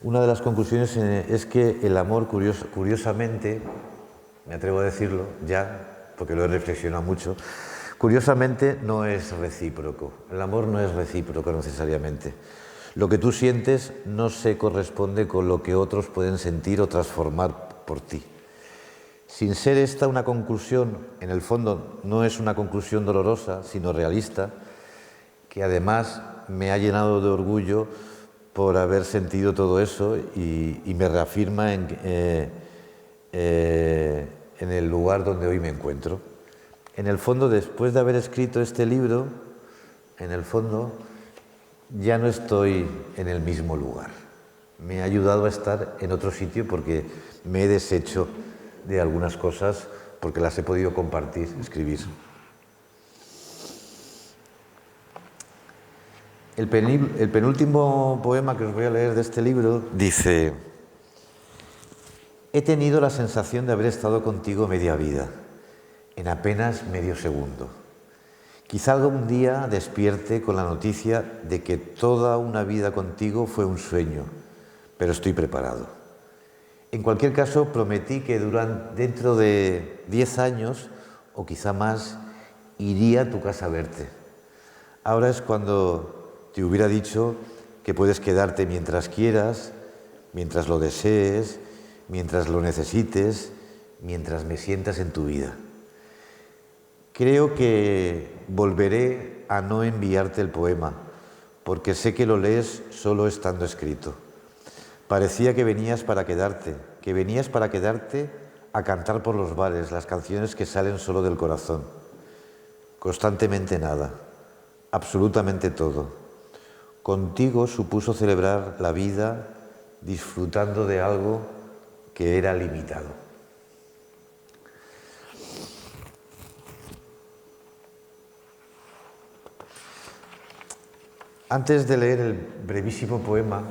una de las conclusiones es que el amor, curiosamente, me atrevo a decirlo ya, porque lo he reflexionado mucho, curiosamente no es recíproco. El amor no es recíproco necesariamente. Lo que tú sientes no se corresponde con lo que otros pueden sentir o transformar por ti. Sin ser esta una conclusión, en el fondo no es una conclusión dolorosa, sino realista, que además me ha llenado de orgullo por haber sentido todo eso y me reafirma en el lugar donde hoy me encuentro. En el fondo, después de haber escrito este libro, en el fondo ya no estoy en el mismo lugar. Me ha ayudado a estar en otro sitio porque me he deshecho de algunas cosas porque las he podido compartir, escribir. El penúltimo poema que os voy a leer de este libro dice: he tenido la sensación de haber estado contigo media vida, en apenas medio segundo. Quizá algún día despierte con la noticia de que toda una vida contigo fue un sueño, pero estoy preparado. En cualquier caso, prometí que dentro de 10 años, o quizá más, iría a tu casa a verte. Ahora es cuando te hubiera dicho que puedes quedarte mientras quieras, mientras lo desees, mientras lo necesites, mientras me sientas en tu vida. Creo que volveré a no enviarte el poema, porque sé que lo lees solo estando escrito. Parecía que venías para quedarte a cantar por los bares las canciones que salen solo del corazón. Constantemente nada, absolutamente todo. Contigo supuso celebrar la vida disfrutando de algo que era limitado. Antes de leer el brevísimo poema,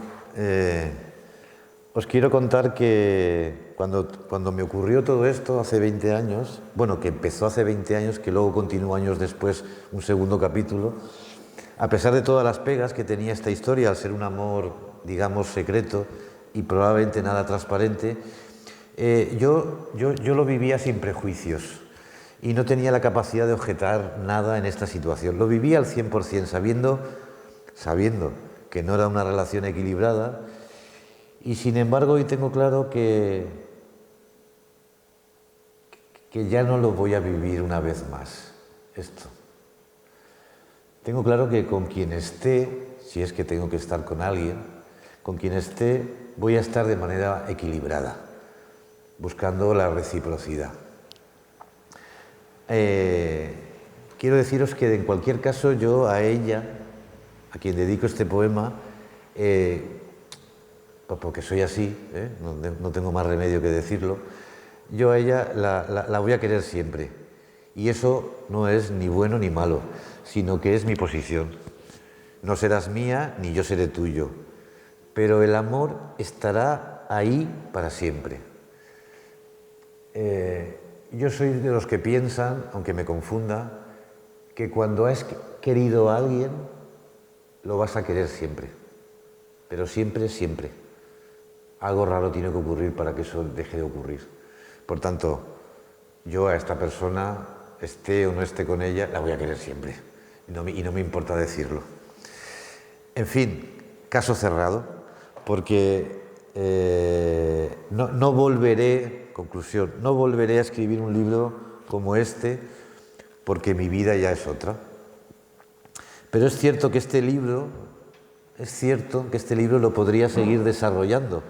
os quiero contar que cuando me ocurrió todo esto hace 20 años, bueno, que empezó hace 20 años, que luego continuó años después un segundo capítulo, a pesar de todas las pegas que tenía esta historia, al ser un amor, digamos, secreto y probablemente nada transparente, yo lo vivía sin prejuicios y no tenía la capacidad de objetar nada en esta situación. Lo vivía al 100%, sabiendo que no era una relación equilibrada, y sin embargo hoy tengo claro que ya no lo voy a vivir una vez más, esto. Tengo claro que con quien esté, si es que tengo que estar con alguien, con quien esté voy a estar de manera equilibrada, buscando la reciprocidad. Quiero deciros que en cualquier caso yo a ella, a quien dedico este poema, porque soy así, no tengo más remedio que decirlo, yo a ella la voy a querer siempre. Y eso no es ni bueno ni malo, sino que es mi posición. no serás mía ni yo seré tuyo, pero el amor estará ahí para siempre. Yo soy de los que piensan, aunque me confunda, que cuando has querido a alguien, lo vas a querer siempre, pero siempre, siempre. Algo raro tiene que ocurrir para que eso deje de ocurrir. Por tanto, yo a esta persona, esté o no esté con ella, la voy a querer siempre, y no me importa decirlo. En fin, caso cerrado, porque no volveré, conclusión, no volveré a escribir un libro como este, porque mi vida ya es otra. Pero es cierto que este libro lo podría seguir desarrollando,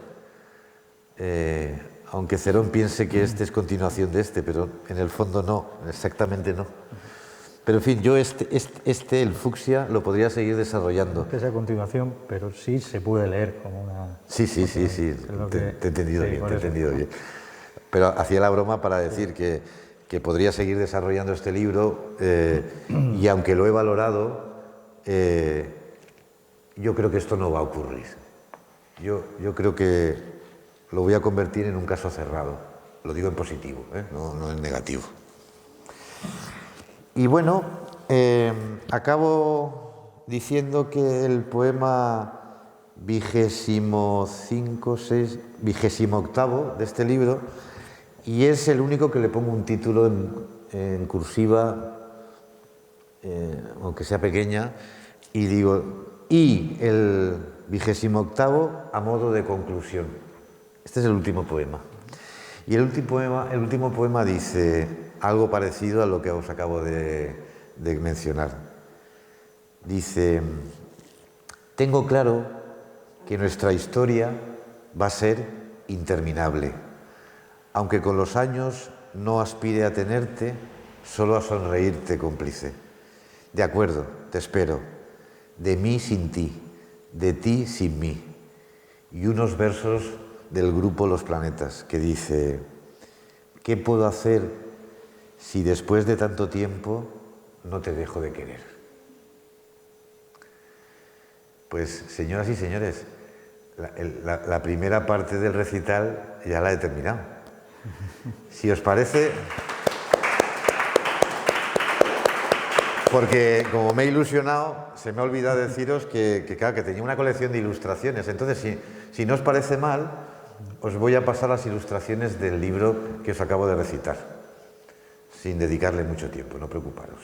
aunque Cerón piense que este es continuación de este, pero en el fondo no, exactamente no. Pero en fin, yo el fucsia, lo podría seguir desarrollando. Que sea continuación, pero sí se puede leer como una... Sí, te he entendido bien. Pero hacía la broma para decir que podría seguir desarrollando este libro, y aunque lo he valorado, yo creo que esto no va a ocurrir. Yo creo que lo voy a convertir en un caso cerrado. Lo digo en positivo, no en negativo. Y bueno, acabo diciendo que el poema 28º de este libro, y es el único que le pongo un título en cursiva, aunque sea pequeña, y digo, y el 28º a modo de conclusión. Este es el último poema. Y el último poema dice algo parecido a lo que os acabo de mencionar. Dice: tengo claro que nuestra historia va a ser interminable, aunque con los años no aspire a tenerte, solo a sonreírte cómplice. De acuerdo, te espero. De mí sin ti, de ti sin mí. Y unos versos del grupo Los Planetas, que dice: ¿qué puedo hacer si después de tanto tiempo no te dejo de querer? Pues, señoras y señores, la primera parte del recital ya la he terminado. Si os parece... Porque como me he ilusionado, se me ha olvidado deciros que tenía una colección de ilustraciones. Entonces, si no os parece mal, os voy a pasar las ilustraciones del libro que os acabo de recitar, sin dedicarle mucho tiempo, no preocuparos.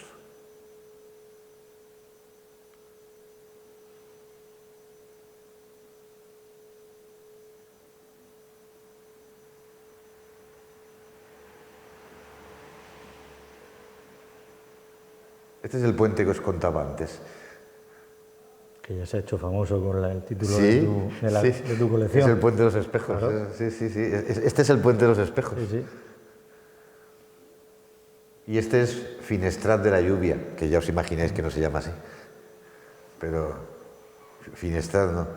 Este es el puente que os contaba antes. Que ya se ha hecho famoso con el título ¿Sí? de tu colección. Es el puente de los espejos. Claro. Sí. Este es el puente de los espejos. Sí. Y este es Finestrat de la lluvia, que ya os imagináis que no se llama así. Pero Finestrat no.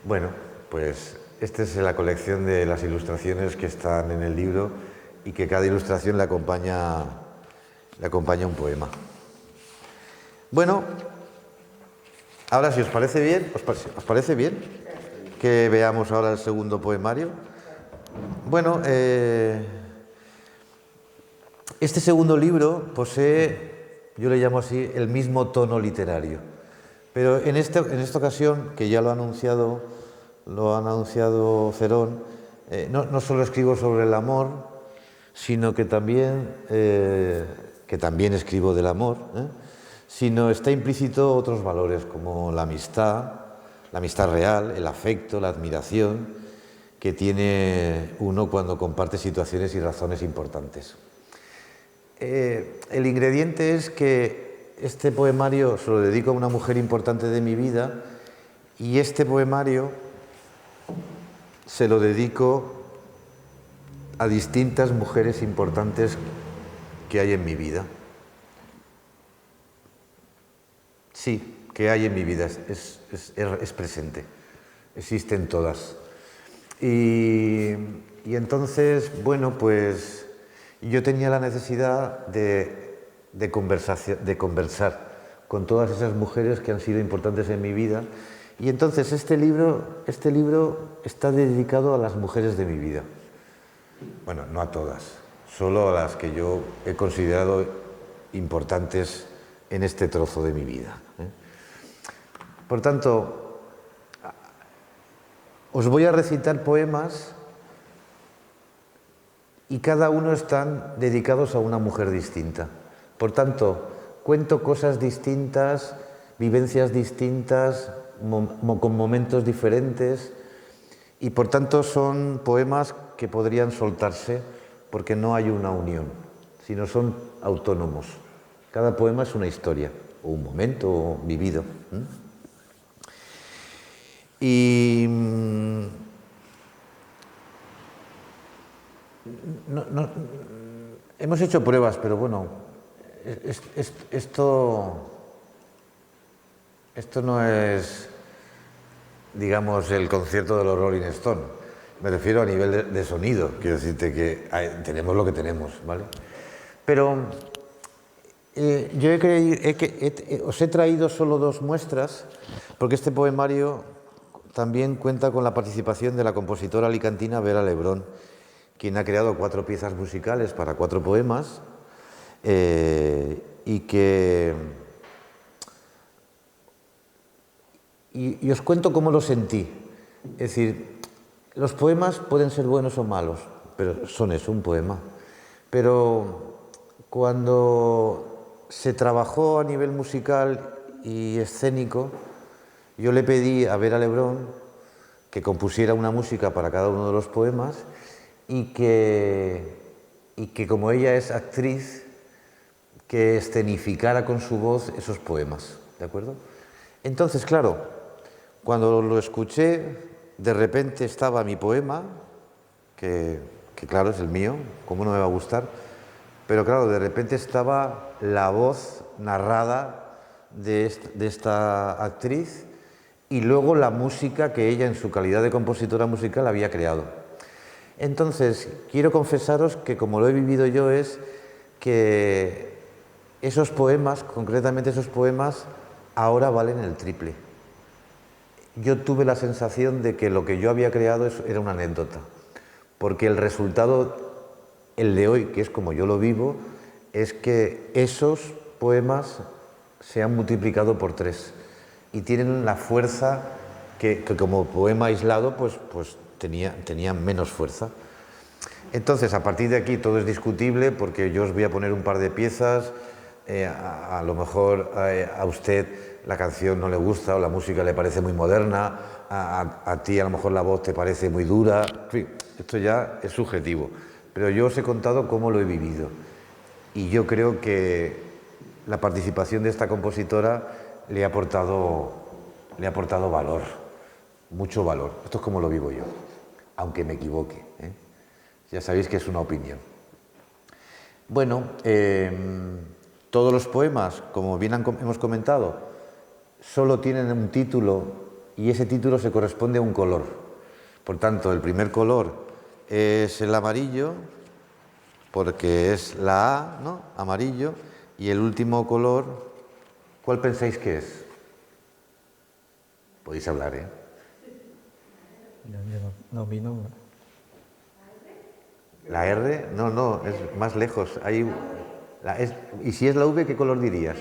Bueno, pues esta es la colección de las ilustraciones que están en el libro, y que cada ilustración le acompaña un poema. Bueno, ahora, si os parece bien, ¿os parece bien que veamos ahora el segundo poemario? Bueno, este segundo libro posee, yo le llamo así, el mismo tono literario. Pero en esta ocasión, que ya lo ha anunciado Cerón, no solo escribo sobre el amor, sino que también escribo del amor, sino está implícito otros valores como la amistad real, el afecto, la admiración que tiene uno cuando comparte situaciones y razones importantes. El ingrediente es que este poemario se lo dedico a una mujer importante de mi vida, y este poemario se lo dedico a distintas mujeres importantes que hay en mi vida. Sí, que hay en mi vida, es presente, existen todas. Y entonces, bueno, pues Y yo tenía la necesidad de conversar con todas esas mujeres que han sido importantes en mi vida. Y entonces este libro está dedicado a las mujeres de mi vida. Bueno, no a todas, solo a las que yo he considerado importantes en este trozo de mi vida. Por tanto, os voy a recitar poemas y cada uno están dedicados a una mujer distinta. Por tanto, cuento cosas distintas, vivencias distintas, con momentos diferentes, y por tanto son poemas que podrían soltarse porque no hay una unión, sino son autónomos. Cada poema es una historia, o un momento vivido. Y hemos hecho pruebas, pero bueno, esto no es, digamos, el concierto de los Rolling Stones. Me refiero a nivel de sonido, quiero decirte que tenemos lo que tenemos, ¿vale? Pero yo os he traído solo 2 muestras, porque este poemario también cuenta con la participación de la compositora alicantina Vera Lebrón, quien ha creado 4 piezas musicales para 4 poemas, y os cuento cómo lo sentí. Es decir, los poemas pueden ser buenos o malos, pero son eso, un poema. Pero cuando se trabajó a nivel musical y escénico, yo le pedí a Vera Lebrón que compusiera una música para cada uno de los poemas y que como ella es actriz, que escenificara con su voz esos poemas, ¿de acuerdo? Entonces, claro, cuando lo escuché, de repente estaba mi poema, que claro, es el mío, ¿cómo no me va a gustar? Pero claro, de repente estaba la voz narrada de esta actriz y luego la música que ella, en su calidad de compositora musical, había creado. Entonces, quiero confesaros que como lo he vivido yo es que esos poemas, concretamente esos poemas, ahora valen el triple. Yo tuve la sensación de que lo que yo había creado era una anécdota, porque el resultado, el de hoy, que es como yo lo vivo, es que esos poemas se han multiplicado por 3 y tienen la fuerza que como poema aislado pues tenían menos fuerza. Entonces, a partir de aquí todo es discutible, porque yo os voy a poner un par de piezas, a lo mejor a usted la canción no le gusta o la música le parece muy moderna, a ti a lo mejor la voz te parece muy dura, en fin, esto ya es subjetivo, pero yo os he contado cómo lo he vivido y yo creo que la participación de esta compositora le ha aportado valor, mucho valor. Esto es como lo vivo yo, aunque me equivoque, ¿eh? Ya sabéis que es una opinión. Bueno, todos los poemas, como bien hemos comentado, solo tienen un título y ese título se corresponde a un color. Por tanto, el primer color es el amarillo, porque es la A, ¿no? Amarillo, y el último color, ¿cuál pensáis que es? Podéis hablar, ¿eh? No vino. ¿La R? No, es más lejos. ¿Y si es la V, qué color dirías?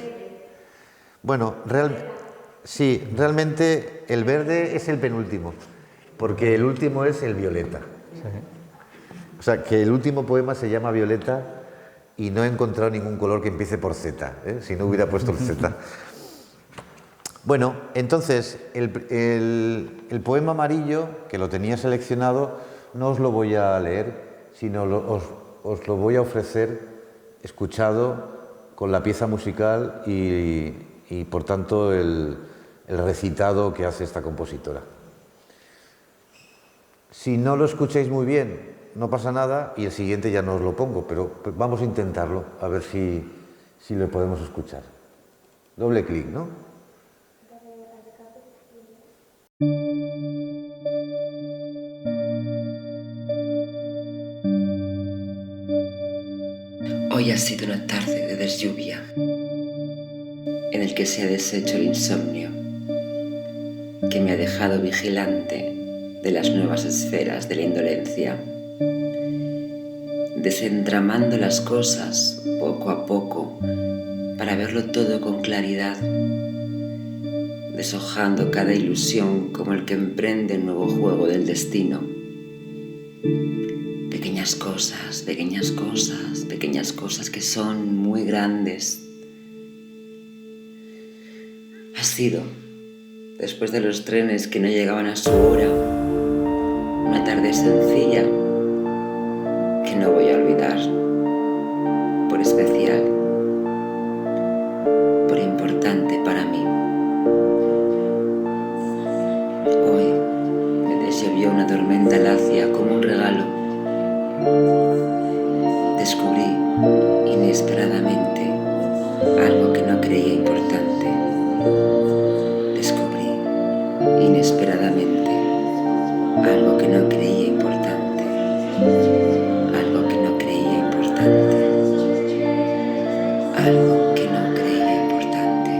Bueno, sí, realmente el verde es el penúltimo, porque el último es el violeta. Sí. O sea, que el último poema se llama Violeta y no he encontrado ningún color que empiece por Z, ¿eh? Si no hubiera puesto el Z. Bueno, entonces, el poema amarillo, que lo tenía seleccionado, no os lo voy a leer, sino os lo voy a ofrecer escuchado con la pieza musical y por tanto, el recitado que hace esta compositora. Si no lo escucháis muy bien, no pasa nada y el siguiente ya no os lo pongo, pero vamos a intentarlo, a ver si lo podemos escuchar. Doble clic, ¿no? Hoy ha sido una tarde de deslluvia, en el que se ha deshecho el insomnio, que me ha dejado vigilante de las nuevas esferas de la indolencia, desentramando las cosas poco a poco para verlo todo con claridad, deshojando cada ilusión como el que emprende un nuevo juego del destino. Pequeñas cosas, pequeñas cosas, pequeñas cosas que son muy grandes. Ha sido, después de los trenes que no llegaban a su hora, una tarde sencilla que no voy a olvidar, por especial, por importante para mí. Hoy me desllovió una tormenta lacia como un regalo. Descubrí inesperadamente algo que no creía importante. Descubrí inesperadamente algo que no creía importante. Algo que no creía importante. Algo que no creía importante.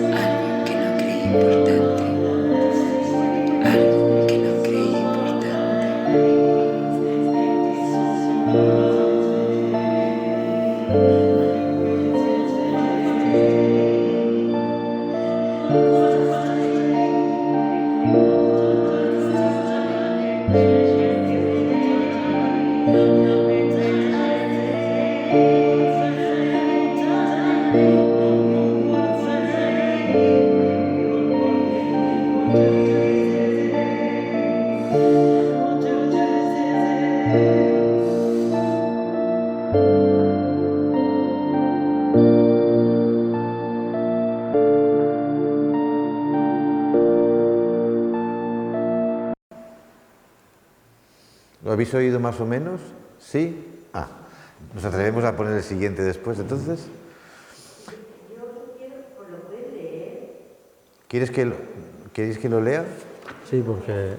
Algo que no creía importante. Algo que no creía importante. ¿Lo habéis oído más o menos? ¿Sí? Ah, ¿nos atrevemos a poner el siguiente después, entonces? ¿Queréis que lo lea? Sí, porque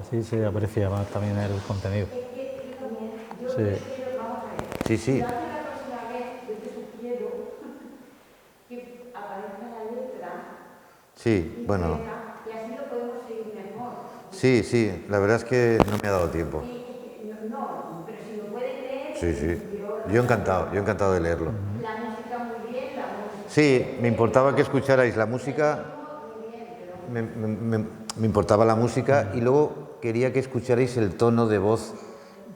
así se aprecia más también el contenido. Sí. Sí, sí. Sí, bueno. Y así lo podemos seguir mejor. Sí, sí, la verdad es que no me ha dado tiempo. No, pero si lo pueden leer. Sí, sí. Yo encantado de leerlo. La música muy bien, la música. Sí, me importaba que escucharais la música. Me importaba la música y luego quería que escucharais el tono de voz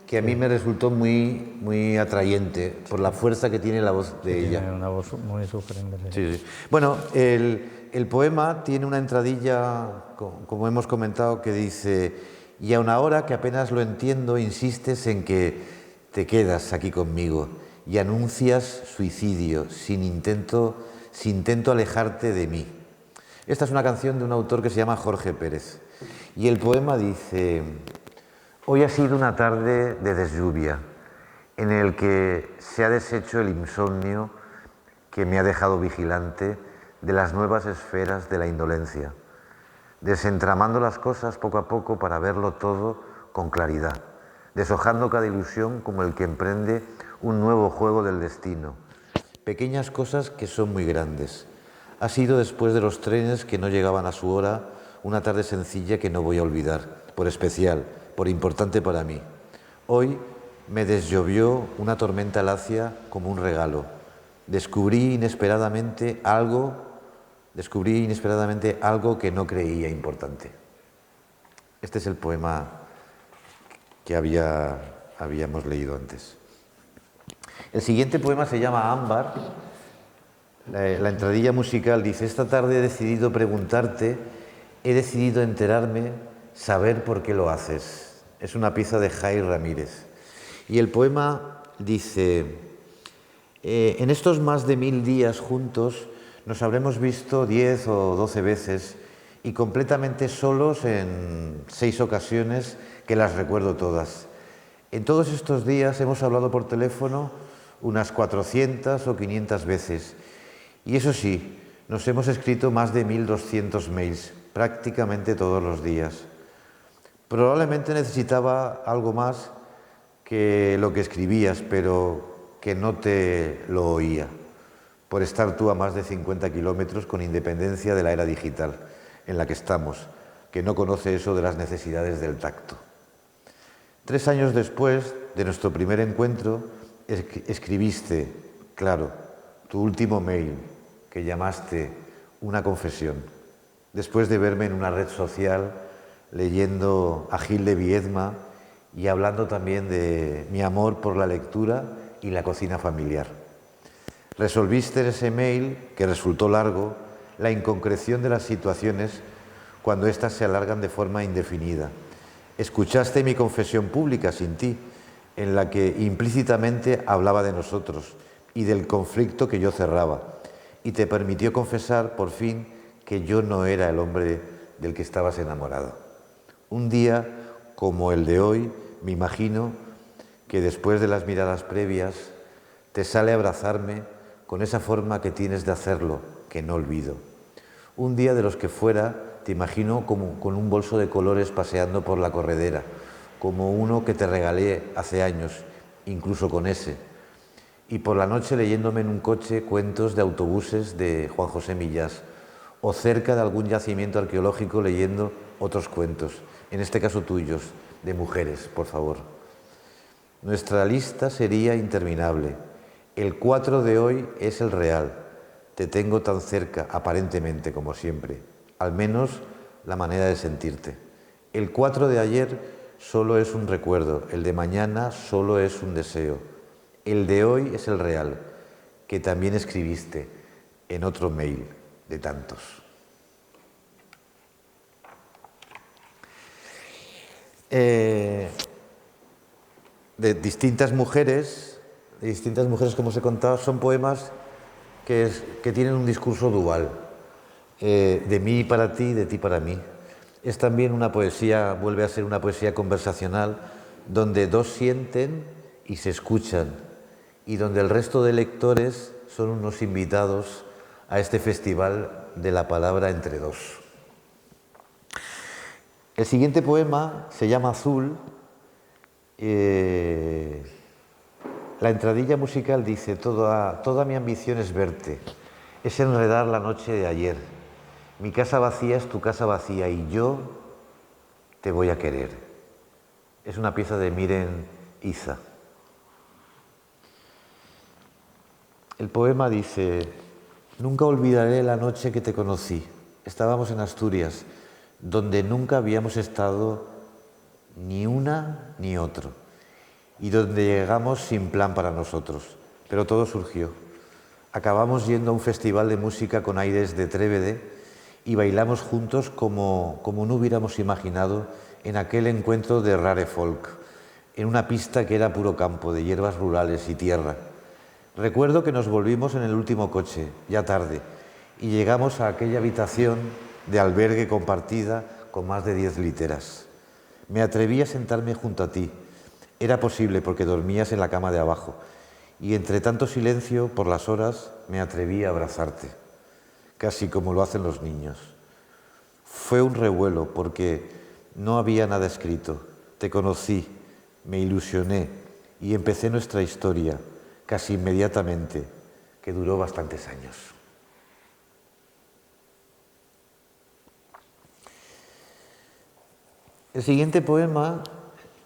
que a mí me resultó muy atrayente por la fuerza que tiene la voz de ella. Tiene una voz muy sugerente. Sí, sí. Bueno, el poema tiene una entradilla, como hemos comentado, que dice: y aun ahora que apenas lo entiendo, insistes en que te quedas aquí conmigo y anuncias suicidio sin intento alejarte de mí. Esta es una canción de un autor que se llama Jorge Pérez. Y el poema dice: hoy ha sido una tarde de deslluvia, en el que se ha deshecho el insomnio que me ha dejado vigilante de las nuevas esferas de la indolencia, desentramando las cosas poco a poco para verlo todo con claridad, deshojando cada ilusión como el que emprende un nuevo juego del destino. Pequeñas cosas que son muy grandes. Ha sido después de los trenes que no llegaban a su hora, una tarde sencilla que no voy a olvidar, por especial, por importante para mí. Hoy me desllovió una tormenta lacia como un regalo. Descubrí inesperadamente algo que no creía importante. Este es el poema que habíamos leído antes. El siguiente poema se llama Ámbar. La entradilla musical dice: esta tarde he decidido preguntarte, he decidido enterarme, saber por qué lo haces. Es una pieza de Jai Ramírez. Y el poema dice: en estos más de 1000 días juntos nos habremos visto 10 o 12 veces y completamente solos en 6 ocasiones que las recuerdo todas. En todos estos días hemos hablado por teléfono unas 400 o 500 veces. Y eso sí, nos hemos escrito más de 1200 mails, prácticamente todos los días. Probablemente necesitaba algo más que lo que escribías, pero que no te lo oía, por estar tú a más de 50 kilómetros con independencia de la era digital en la que estamos, que no conoce eso de las necesidades del tacto. 3 años después de nuestro primer encuentro, escribiste, claro, tu último mail, que llamaste una confesión, después de verme en una red social leyendo a Gil de Viedma y hablando también de mi amor por la lectura y la cocina familiar. Resolviste en ese mail, que resultó largo, la inconcreción de las situaciones cuando éstas se alargan de forma indefinida. Escuchaste mi confesión pública sin ti, en la que implícitamente hablaba de nosotros y del conflicto que yo cerraba, y te permitió confesar, por fin, que yo no era el hombre del que estabas enamorado. Un día como el de hoy, me imagino que después de las miradas previas, te sale a abrazarme con esa forma que tienes de hacerlo, que no olvido. Un día de los que fuera, te imagino como con un bolso de colores paseando por la corredera, como uno que te regalé hace años, incluso con ese. Y por la noche leyéndome en un coche cuentos de autobuses de Juan José Millás, o cerca de algún yacimiento arqueológico leyendo otros cuentos, en este caso tuyos, de mujeres, por favor. Nuestra lista sería interminable. El 4 de hoy es el real. Te tengo tan cerca, aparentemente, como siempre. Al menos la manera de sentirte. El 4 de ayer solo es un recuerdo. El de mañana solo es un deseo. El de hoy es el real, que también escribiste en otro mail de tantos. De distintas mujeres, como os he contado, son poemas que tienen un discurso dual, de mí para ti, de ti para mí. Es también una poesía, vuelve a ser una poesía conversacional, donde dos sienten y se escuchan, y donde el resto de lectores son unos invitados a este festival de la palabra entre dos. El siguiente poema se llama Azul. La entradilla musical dice: toda mi ambición es verte, es enredar la noche de ayer. Mi casa vacía es tu casa vacía y yo te voy a querer. Es una pieza de Miren Iza. El poema dice: nunca olvidaré la noche que te conocí. Estábamos en Asturias, donde nunca habíamos estado ni una ni otro, y donde llegamos sin plan para nosotros, pero todo surgió. Acabamos yendo a un festival de música con aires de Trévede y bailamos juntos como no hubiéramos imaginado en aquel encuentro de rare folk, en una pista que era puro campo, de hierbas rurales y tierra. Recuerdo que nos volvimos en el último coche, ya tarde, y llegamos a aquella habitación de albergue compartida con más de 10 literas. Me atreví a sentarme junto a ti. Era posible porque dormías en la cama de abajo. Y entre tanto silencio, por las horas, me atreví a abrazarte, casi como lo hacen los niños. Fue un revuelo porque no había nada escrito. Te conocí, me ilusioné y empecé nuestra historia, casi inmediatamente, que duró bastantes años. El siguiente poema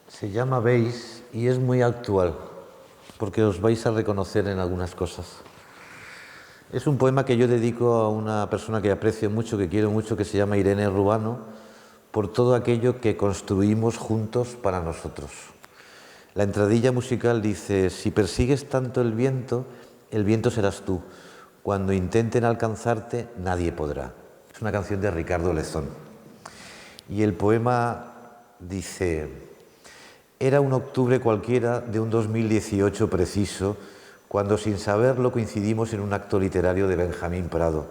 se llama Veis y es muy actual, porque os vais a reconocer en algunas cosas. Es un poema que yo dedico a una persona que aprecio mucho, que quiero mucho, que se llama Irene Rubano, por todo aquello que construimos juntos para nosotros. La entradilla musical dice: si persigues tanto el viento serás tú. Cuando intenten alcanzarte, nadie podrá. Es una canción de Ricardo Lezón. Y el poema dice: era un octubre cualquiera de un 2018 preciso, cuando sin saberlo coincidimos en un acto literario de Benjamín Prado,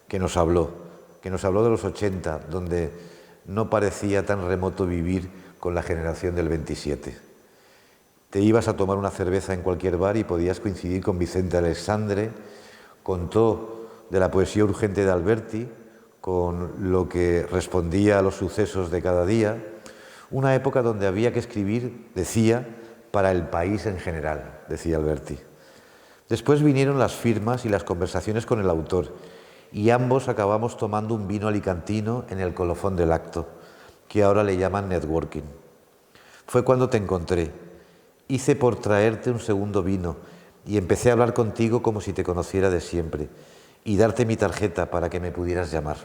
que nos habló de los 80, donde no parecía tan remoto vivir con la generación del 27. Te ibas a tomar una cerveza en cualquier bar y podías coincidir con Vicente Alexandre. Contó de la poesía urgente de Alberti, con lo que respondía a los sucesos de cada día. Una época donde había que escribir, decía, para el país en general, decía Alberti. Después vinieron las firmas y las conversaciones con el autor, y ambos acabamos tomando un vino alicantino en el colofón del acto, que ahora le llaman networking. Fue cuando te encontré. Hice por traerte un segundo vino y empecé a hablar contigo como si te conociera de siempre y darte mi tarjeta para que me pudieras llamar.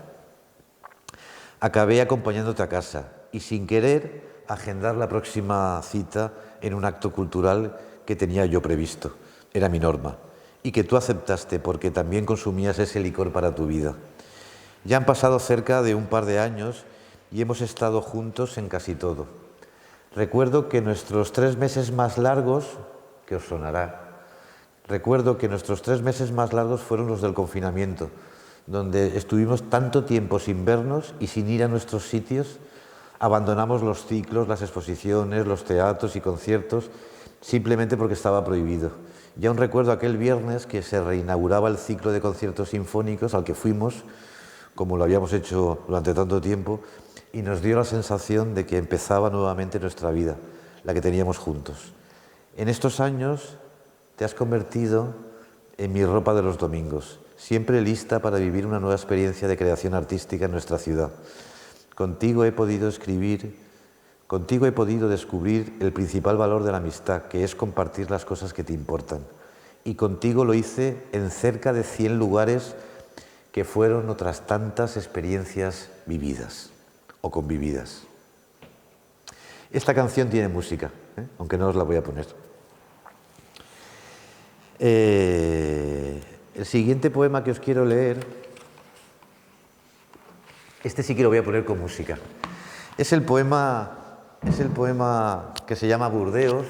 Acabé acompañándote a casa y sin querer agendar la próxima cita en un acto cultural que tenía yo previsto. Era mi norma y que tú aceptaste porque también consumías ese licor para tu vida. Ya han pasado cerca de un par de años y hemos estado juntos en casi todo. Recuerdo que nuestros 3 meses más largos, que os sonará, recuerdo que nuestros 3 meses más largos fueron los del confinamiento, donde estuvimos tanto tiempo sin vernos y sin ir a nuestros sitios, abandonamos los ciclos, las exposiciones, los teatros y conciertos, simplemente porque estaba prohibido. Y aún recuerdo aquel viernes que se reinauguraba el ciclo de conciertos sinfónicos al que fuimos, como lo habíamos hecho durante tanto tiempo, y nos dio la sensación de que empezaba nuevamente nuestra vida, la que teníamos juntos. En estos años te has convertido en mi ropa de los domingos, siempre lista para vivir una nueva experiencia de creación artística en nuestra ciudad. Contigo he podido descubrir el principal valor de la amistad, que es compartir las cosas que te importan. Y contigo lo hice en cerca de 100 lugares que fueron otras tantas experiencias vividas o convividas. Esta canción tiene música, aunque no os la voy a poner. El siguiente poema que os quiero leer, este sí que lo voy a poner con música. Es el poema que se llama Burdeos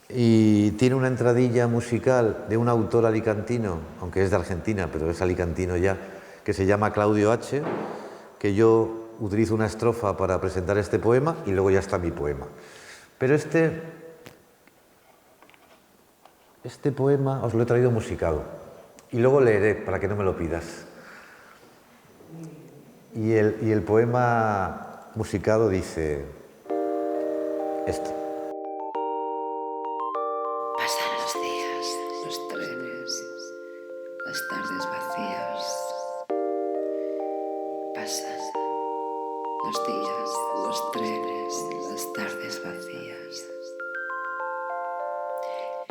y tiene una entradilla musical de un autor alicantino, aunque es de Argentina, pero es alicantino ya, que se llama Claudio H., que yo utilizo una estrofa para presentar este poema y luego ya está mi poema. Pero este poema os lo he traído musicado y luego leeré para que no me lo pidas. Y el poema musicado dice esto. Pasan los días, los trenes, las tardes vacías. Pasan los días, los trenes, las tardes vacías.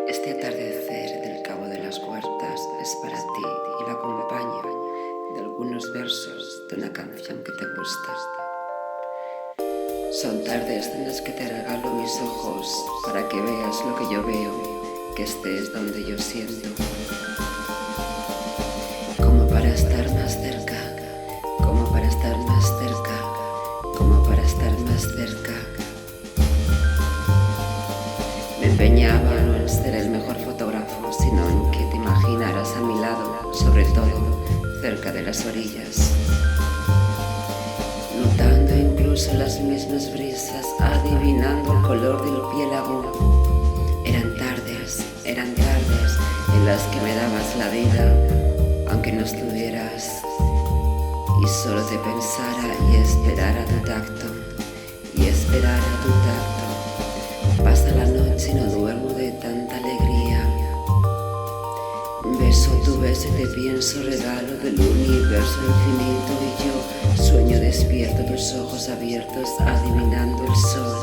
Este atardecer del Cabo de las Huertas es para ti y lo acompaño de algunos versos de una canción que te gusta. Son tardes en las que te regalo mis ojos para que veas lo que yo veo, que estés donde yo siento. Como para estar más cerca, como para estar más cerca, como para estar más cerca. Me empeñaba no en ser el mejor fotógrafo, sino en que te imaginaras a mi lado, sobre todo cerca de las orillas, notando incluso las mismas brisas, adivinando el color del piélago. Eran tardes en las que me dabas la vida, aunque no estuvieras, y solo te pensara y esperara tu tacto, y esperara tu tacto. Pasa la noche y no duermo de tanta alegría. Beso tu beso y te pienso, regalo del universo infinito, y yo sueño despierto, tus ojos abiertos, adivinando el sol.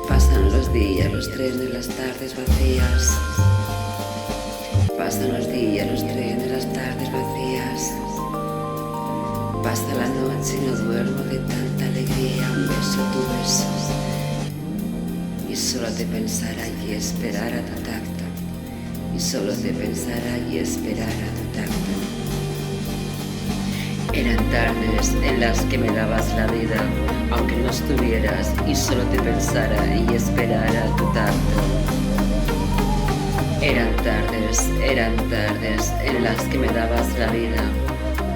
Pasan los días, los trenes, las tardes vacías. Pasan los días, los trenes, las tardes vacías. Pasa la noche y no duermo de tanta alegría. Beso tu beso y solo te pensara y esperara tu tacto. Y solo te pensara y esperara tu tacto. Eran tardes en las que me dabas la vida, aunque no estuvieras, y solo te pensara y esperara tu tacto. Eran tardes en las que me dabas la vida,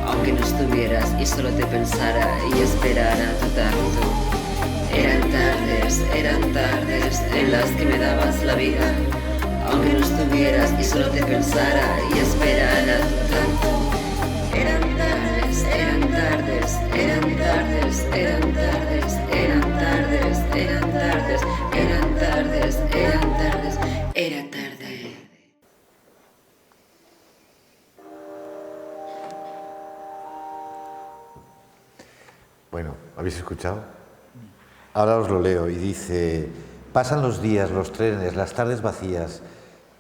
aunque no estuvieras, y solo te pensara y esperara tu tacto. Eran tardes en las que me dabas la vida, aunque no estuvieras, y solo te pensara y esperara tu tacto. Eran tardes, eran tardes, eran tardes, eran tardes, eran tardes, eran tardes, eran tardes, eran tardes, era tarde. Bueno, ¿habéis escuchado? Ahora os lo leo y dice: pasan los días, los trenes, las tardes vacías,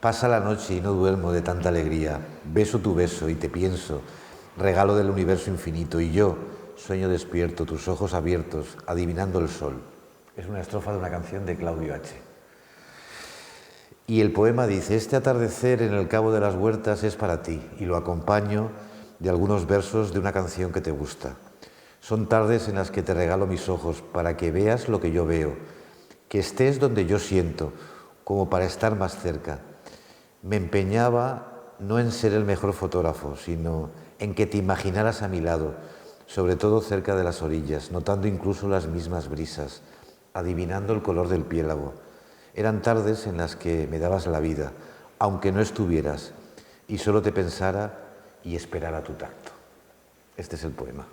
pasa la noche y no duermo de tanta alegría, beso tu beso y te pienso, regalo del universo infinito, y yo sueño despierto, tus ojos abiertos, adivinando el sol. Es una estrofa de una canción de Claudio H. Y el poema dice: este atardecer en el cabo de las huertas es para ti, y lo acompaño de algunos versos de una canción que te gusta. Son tardes en las que te regalo mis ojos para que veas lo que yo veo, que estés donde yo siento, como para estar más cerca. Me empeñaba no en ser el mejor fotógrafo, sino en que te imaginaras a mi lado, sobre todo cerca de las orillas, notando incluso las mismas brisas, adivinando el color del piélago. Eran tardes en las que me dabas la vida, aunque no estuvieras, y solo te pensara y esperara tu tacto. Este es el poema.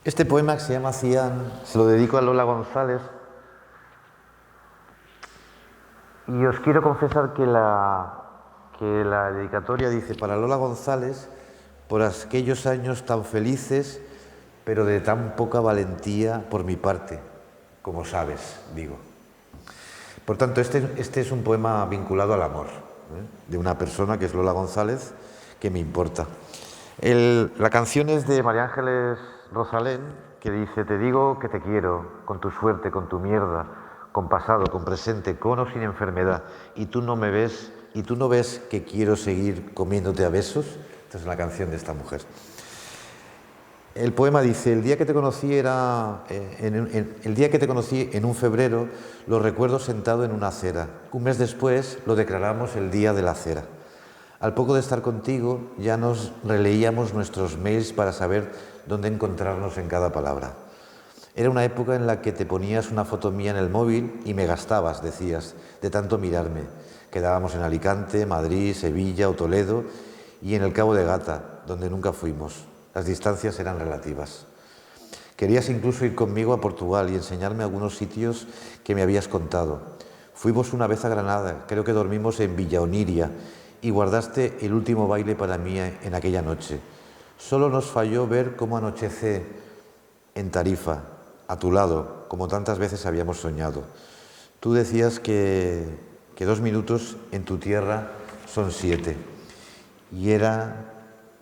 Este poema, que se llama Cian, se lo dedico a Lola González. Y os quiero confesar que la dedicatoria dice: para Lola González, por aquellos años tan felices, pero de tan poca valentía por mi parte, como sabes, digo. Por tanto, este es un poema vinculado al amor, de una persona que es Lola González, que me importa. La canción es de María Ángeles Rosalén, que dice: te digo que te quiero, con tu suerte, con tu mierda, con pasado, con presente, con o sin enfermedad, y tú no me ves, y tú no ves que quiero seguir comiéndote a besos. Esta es la canción de esta mujer. El poema dice: el día que te conocí en un febrero, lo recuerdo sentado en una acera. Un mes después lo declaramos el día de la acera. Al poco de estar contigo, ya nos releíamos nuestros mails para saber dónde encontrarnos en cada palabra. Era una época en la que te ponías una foto mía en el móvil y me gastabas, decías, de tanto mirarme. Quedábamos en Alicante, Madrid, Sevilla o Toledo y en el Cabo de Gata, donde nunca fuimos. Las distancias eran relativas. Querías incluso ir conmigo a Portugal y enseñarme algunos sitios que me habías contado. Fuimos una vez a Granada, creo que dormimos en Villa Oniria, y guardaste el último baile para mí en aquella noche. Solo nos falló ver cómo anochece en Tarifa, a tu lado, como tantas veces habíamos soñado. Tú decías que 2 minutos en tu tierra son 7, y era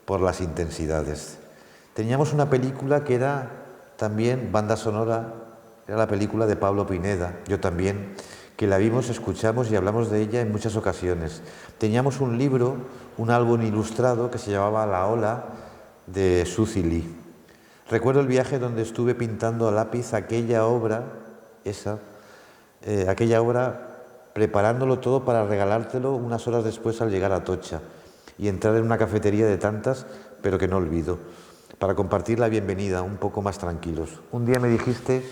por las intensidades. Teníamos una película que era también banda sonora, era la película de Pablo Pineda, yo también, que la vimos, escuchamos y hablamos de ella en muchas ocasiones. Teníamos un libro, un álbum ilustrado que se llamaba La Ola, de Suzy Lee. Recuerdo el viaje donde estuve pintando a lápiz aquella obra, preparándolo todo para regalártelo unas horas después al llegar a Atocha y entrar en una cafetería de tantas, pero que no olvido, para compartir la bienvenida un poco más tranquilos. Un día me dijiste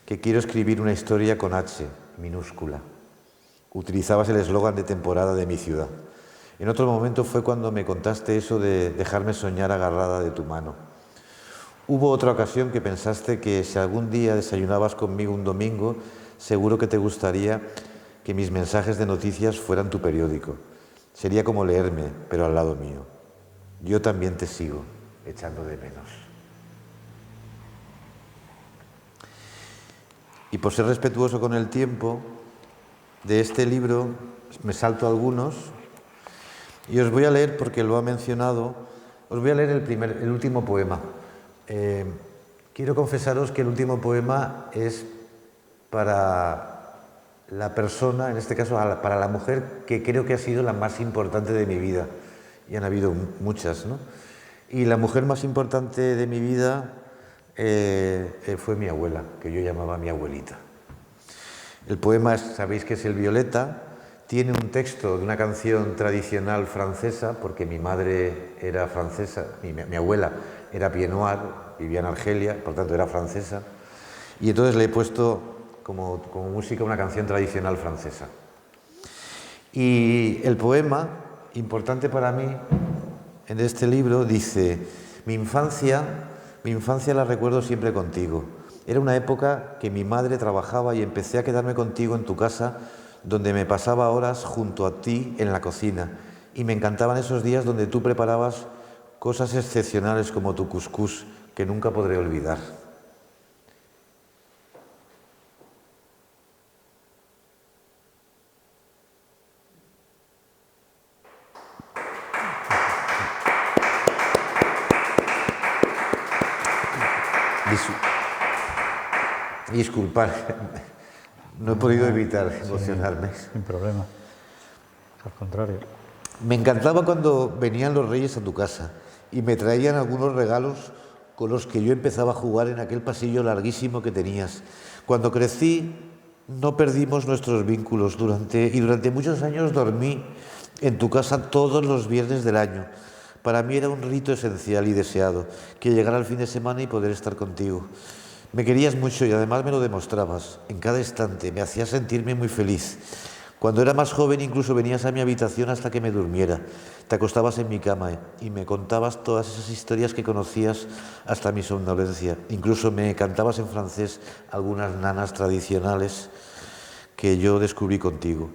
que quiero escribir una historia con H, minúscula. Utilizabas el eslogan de temporada de mi ciudad. En otro momento fue cuando me contaste eso de dejarme soñar agarrada de tu mano. Hubo otra ocasión que pensaste que si algún día desayunabas conmigo un domingo, seguro que te gustaría que mis mensajes de noticias fueran tu periódico. Sería como leerme, pero al lado mío. Yo también te sigo, echando de menos. Y por ser respetuoso con el tiempo, de este libro me salto algunos y os voy a leer, porque lo ha mencionado, os voy a leer el último poema. Quiero confesaros que el último poema es para la persona, en este caso para la mujer, que creo que ha sido la más importante de mi vida. Y han habido muchas, ¿no? Y la mujer más importante de mi vida fue mi abuela, que yo llamaba mi abuelita. El poema, sabéis que es el Violeta, tiene un texto de una canción tradicional francesa, porque mi madre era francesa, mi abuela era pied noir, vivía en Argelia, por tanto era francesa, y entonces le he puesto como música una canción tradicional francesa. Y el poema, importante para mí, en este libro, dice: mi infancia la recuerdo siempre contigo. Era una época que mi madre trabajaba y empecé a quedarme contigo en tu casa, donde me pasaba horas junto a ti en la cocina. Y me encantaban esos días donde tú preparabas cosas excepcionales como tu cuscús, que nunca podré olvidar. Disculpad, no he podido evitar emocionarme. Sin problema. Al contrario. Me encantaba cuando venían los reyes a tu casa y me traían algunos regalos con los que yo empezaba a jugar en aquel pasillo larguísimo que tenías. Cuando crecí, no perdimos nuestros vínculos y durante muchos años dormí en tu casa todos los viernes del año. Para mí era un rito esencial y deseado que llegara el fin de semana y poder estar contigo. Me querías mucho y además me lo demostrabas. En cada instante me hacías sentirme muy feliz. Cuando era más joven incluso venías a mi habitación hasta que me durmiera. Te acostabas en mi cama y me contabas todas esas historias que conocías hasta mi somnolencia. Incluso me cantabas en francés algunas nanas tradicionales que yo descubrí contigo.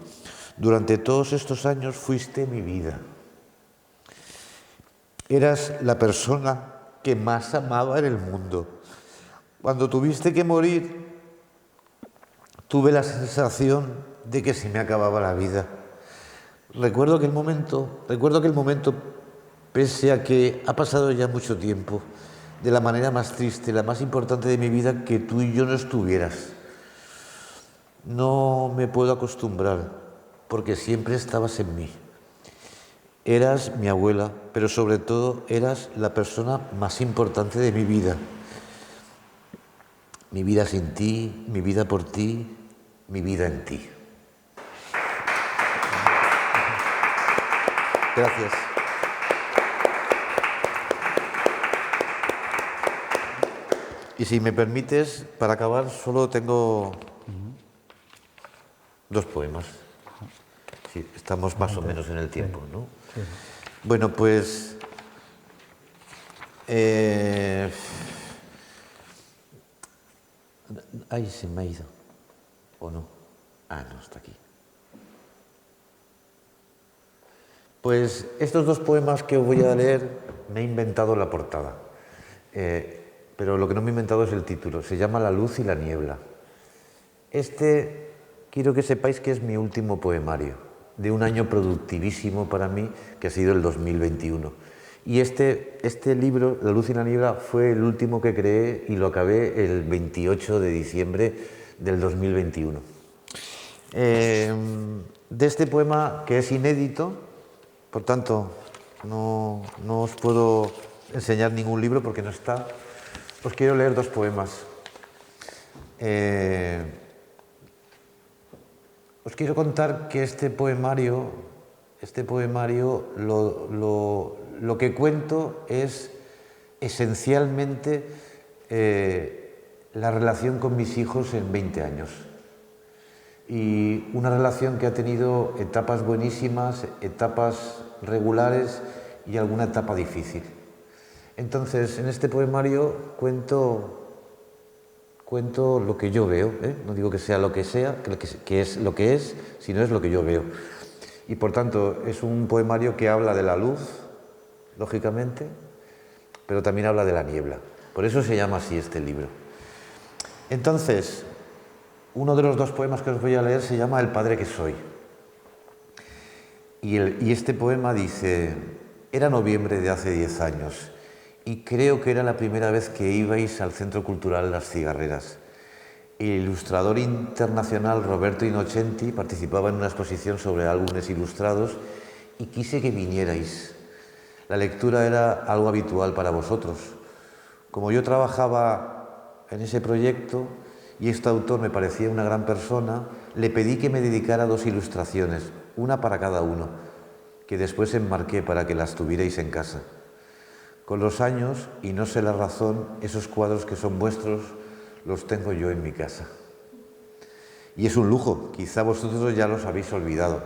Durante todos estos años fuiste mi vida. Eras la persona que más amaba en el mundo. Cuando tuviste que morir, tuve la sensación de que se me acababa la vida. Recuerdo que el momento, pese a que ha pasado ya mucho tiempo, de la manera más triste, la más importante de mi vida, que tú y yo no estuvieras. No me puedo acostumbrar, porque siempre estabas en mí. Eras mi abuela, pero sobre todo eras la persona más importante de mi vida. Mi vida sin ti, mi vida por ti, mi vida en ti. Gracias. Y si me permites, para acabar, solo tengo dos poemas. Sí, estamos más o menos en el tiempo, ¿no? Sí. Bueno, pues... Ay, se me ha ido. ¿O no? Ah, no, está aquí. Pues estos dos poemas que os voy a leer me he inventado la portada. Pero lo que no me he inventado es el título. Se llama La luz y la niebla. Quiero que sepáis que es mi último poemario, de un año productivísimo para mí, que ha sido el 2021. Y este libro, La luz y la niebla, fue el último que creé y lo acabé el 28 de diciembre del 2021. De este poema, que es inédito, por tanto, no os puedo enseñar ningún libro porque no está, os quiero leer dos poemas. Os quiero contar que este poemario lo que cuento es esencialmente la relación con mis hijos en 20 años. Y una relación que ha tenido etapas buenísimas, etapas regulares y alguna etapa difícil. Entonces, en este poemario cuento lo que yo veo, ¿eh? No digo que sea lo que sea, que es lo que es, sino es lo que yo veo. Y por tanto, es un poemario que habla de la luz, lógicamente, pero también habla de la niebla. Por eso se llama así este libro. Entonces, uno de los dos poemas que os voy a leer se llama El padre que soy. Y este poema dice: era noviembre de hace 10 años y creo que era la primera vez que ibais al Centro Cultural Las Cigarreras. El ilustrador internacional Roberto Innocenti participaba en una exposición sobre álbumes ilustrados y quise que vinierais. La lectura era algo habitual para vosotros. Como yo trabajaba en ese proyecto y este autor me parecía una gran persona, le pedí que me dedicara 2 ilustraciones, una para cada uno, que después enmarqué para que las tuvierais en casa. Con los años, y no sé la razón, esos cuadros que son vuestros los tengo yo en mi casa. Y es un lujo, quizá vosotros ya los habéis olvidado.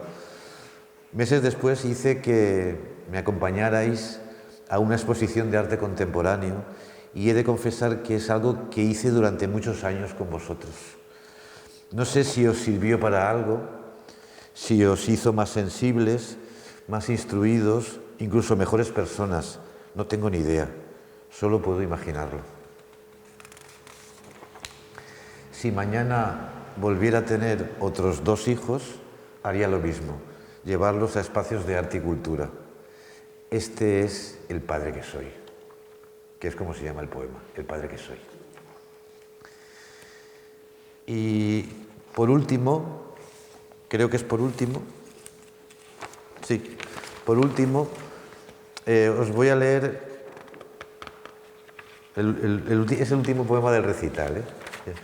Meses después hice que me acompañarais a una exposición de arte contemporáneo y he de confesar que es algo que hice durante muchos años con vosotros. No sé si os sirvió para algo, si os hizo más sensibles, más instruidos, incluso mejores personas. No tengo ni idea, solo puedo imaginarlo. Si mañana volviera a tener otros 2 hijos, haría lo mismo, llevarlos a espacios de arte y cultura. Este es el padre que soy, que es como se llama el poema, el padre que soy. Y por último, creo que es por último, sí, por último, os voy a leer, es el último poema del recital,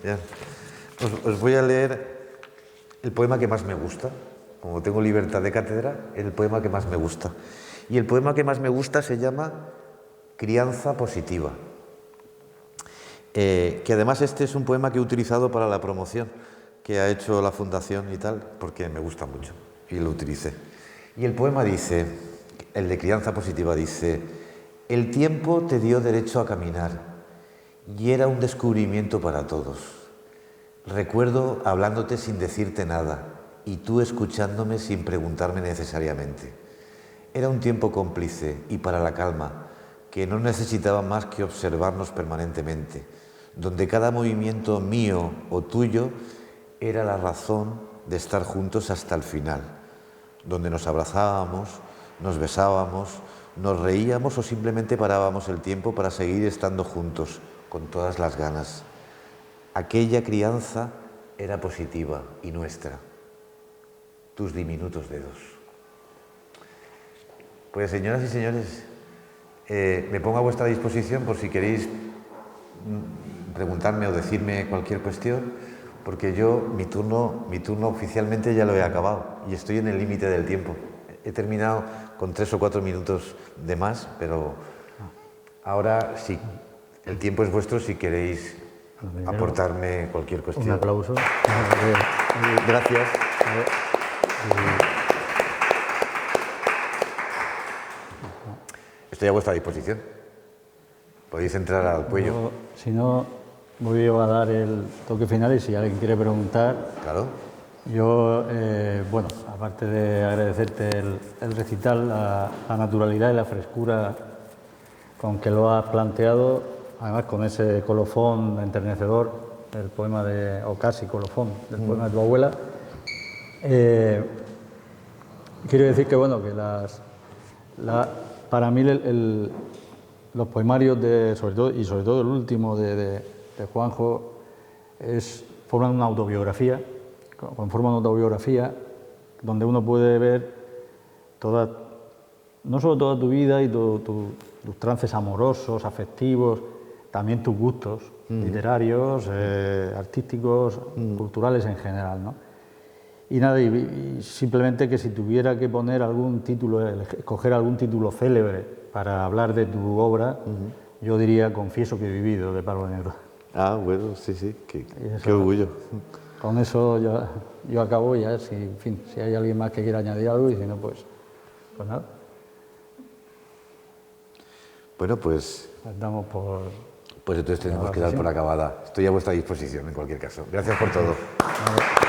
ya. Os voy a leer el poema que más me gusta. Como tengo libertad de cátedra, es el poema que más me gusta. Y el poema que más me gusta se llama Crianza Positiva. Que además este es un poema que he utilizado para la promoción que ha hecho la Fundación y tal, porque me gusta mucho y lo utilicé. Y el poema dice, el de Crianza Positiva dice: el tiempo te dio derecho a caminar y era un descubrimiento para todos. Recuerdo hablándote sin decirte nada y tú escuchándome sin preguntarme necesariamente. Era un tiempo cómplice y para la calma, que no necesitaba más que observarnos permanentemente, donde cada movimiento mío o tuyo era la razón de estar juntos hasta el final, donde nos abrazábamos, nos besábamos, nos reíamos o simplemente parábamos el tiempo para seguir estando juntos con todas las ganas. Aquella crianza era positiva y nuestra, tus diminutos dedos. Pues señoras y señores, me pongo a vuestra disposición por si queréis preguntarme o decirme cualquier cuestión, porque yo mi turno oficialmente ya lo he acabado y estoy en el límite del tiempo. He terminado con 3 o 4 minutos de más, pero ahora sí, el tiempo es vuestro si queréis aportarme cualquier cuestión. Un aplauso. Gracias. Estoy a vuestra disposición. Podéis entrar al cuello. Si no, voy a dar el toque final y si alguien quiere preguntar. Claro. Yo, bueno, aparte de agradecerte el recital, la naturalidad y la frescura con que lo has planteado, además con ese colofón enternecedor, el poema de, o casi colofón, del poema de tu abuela, quiero decir que, bueno, que para mí los poemarios, sobre todo el último de Juanjo, forman una autobiografía, conforman una autobiografía donde uno puede ver no solo toda tu vida y tus trances amorosos, afectivos, también tus gustos literarios, artísticos, culturales en general, ¿no? Y nada, y simplemente que si tuviera que poner algún título, escoger algún título célebre para hablar de tu obra, yo diría Confieso que he vivido, de Pablo Neruda. Ah, bueno, sí, qué orgullo. Con eso yo acabo ya, en fin, si hay alguien más que quiera añadir algo, y si no, pues nada. Bueno, pues damos por... Pues entonces tenemos que dar por acabada. Estoy a vuestra disposición en cualquier caso. Gracias por todo. Vale.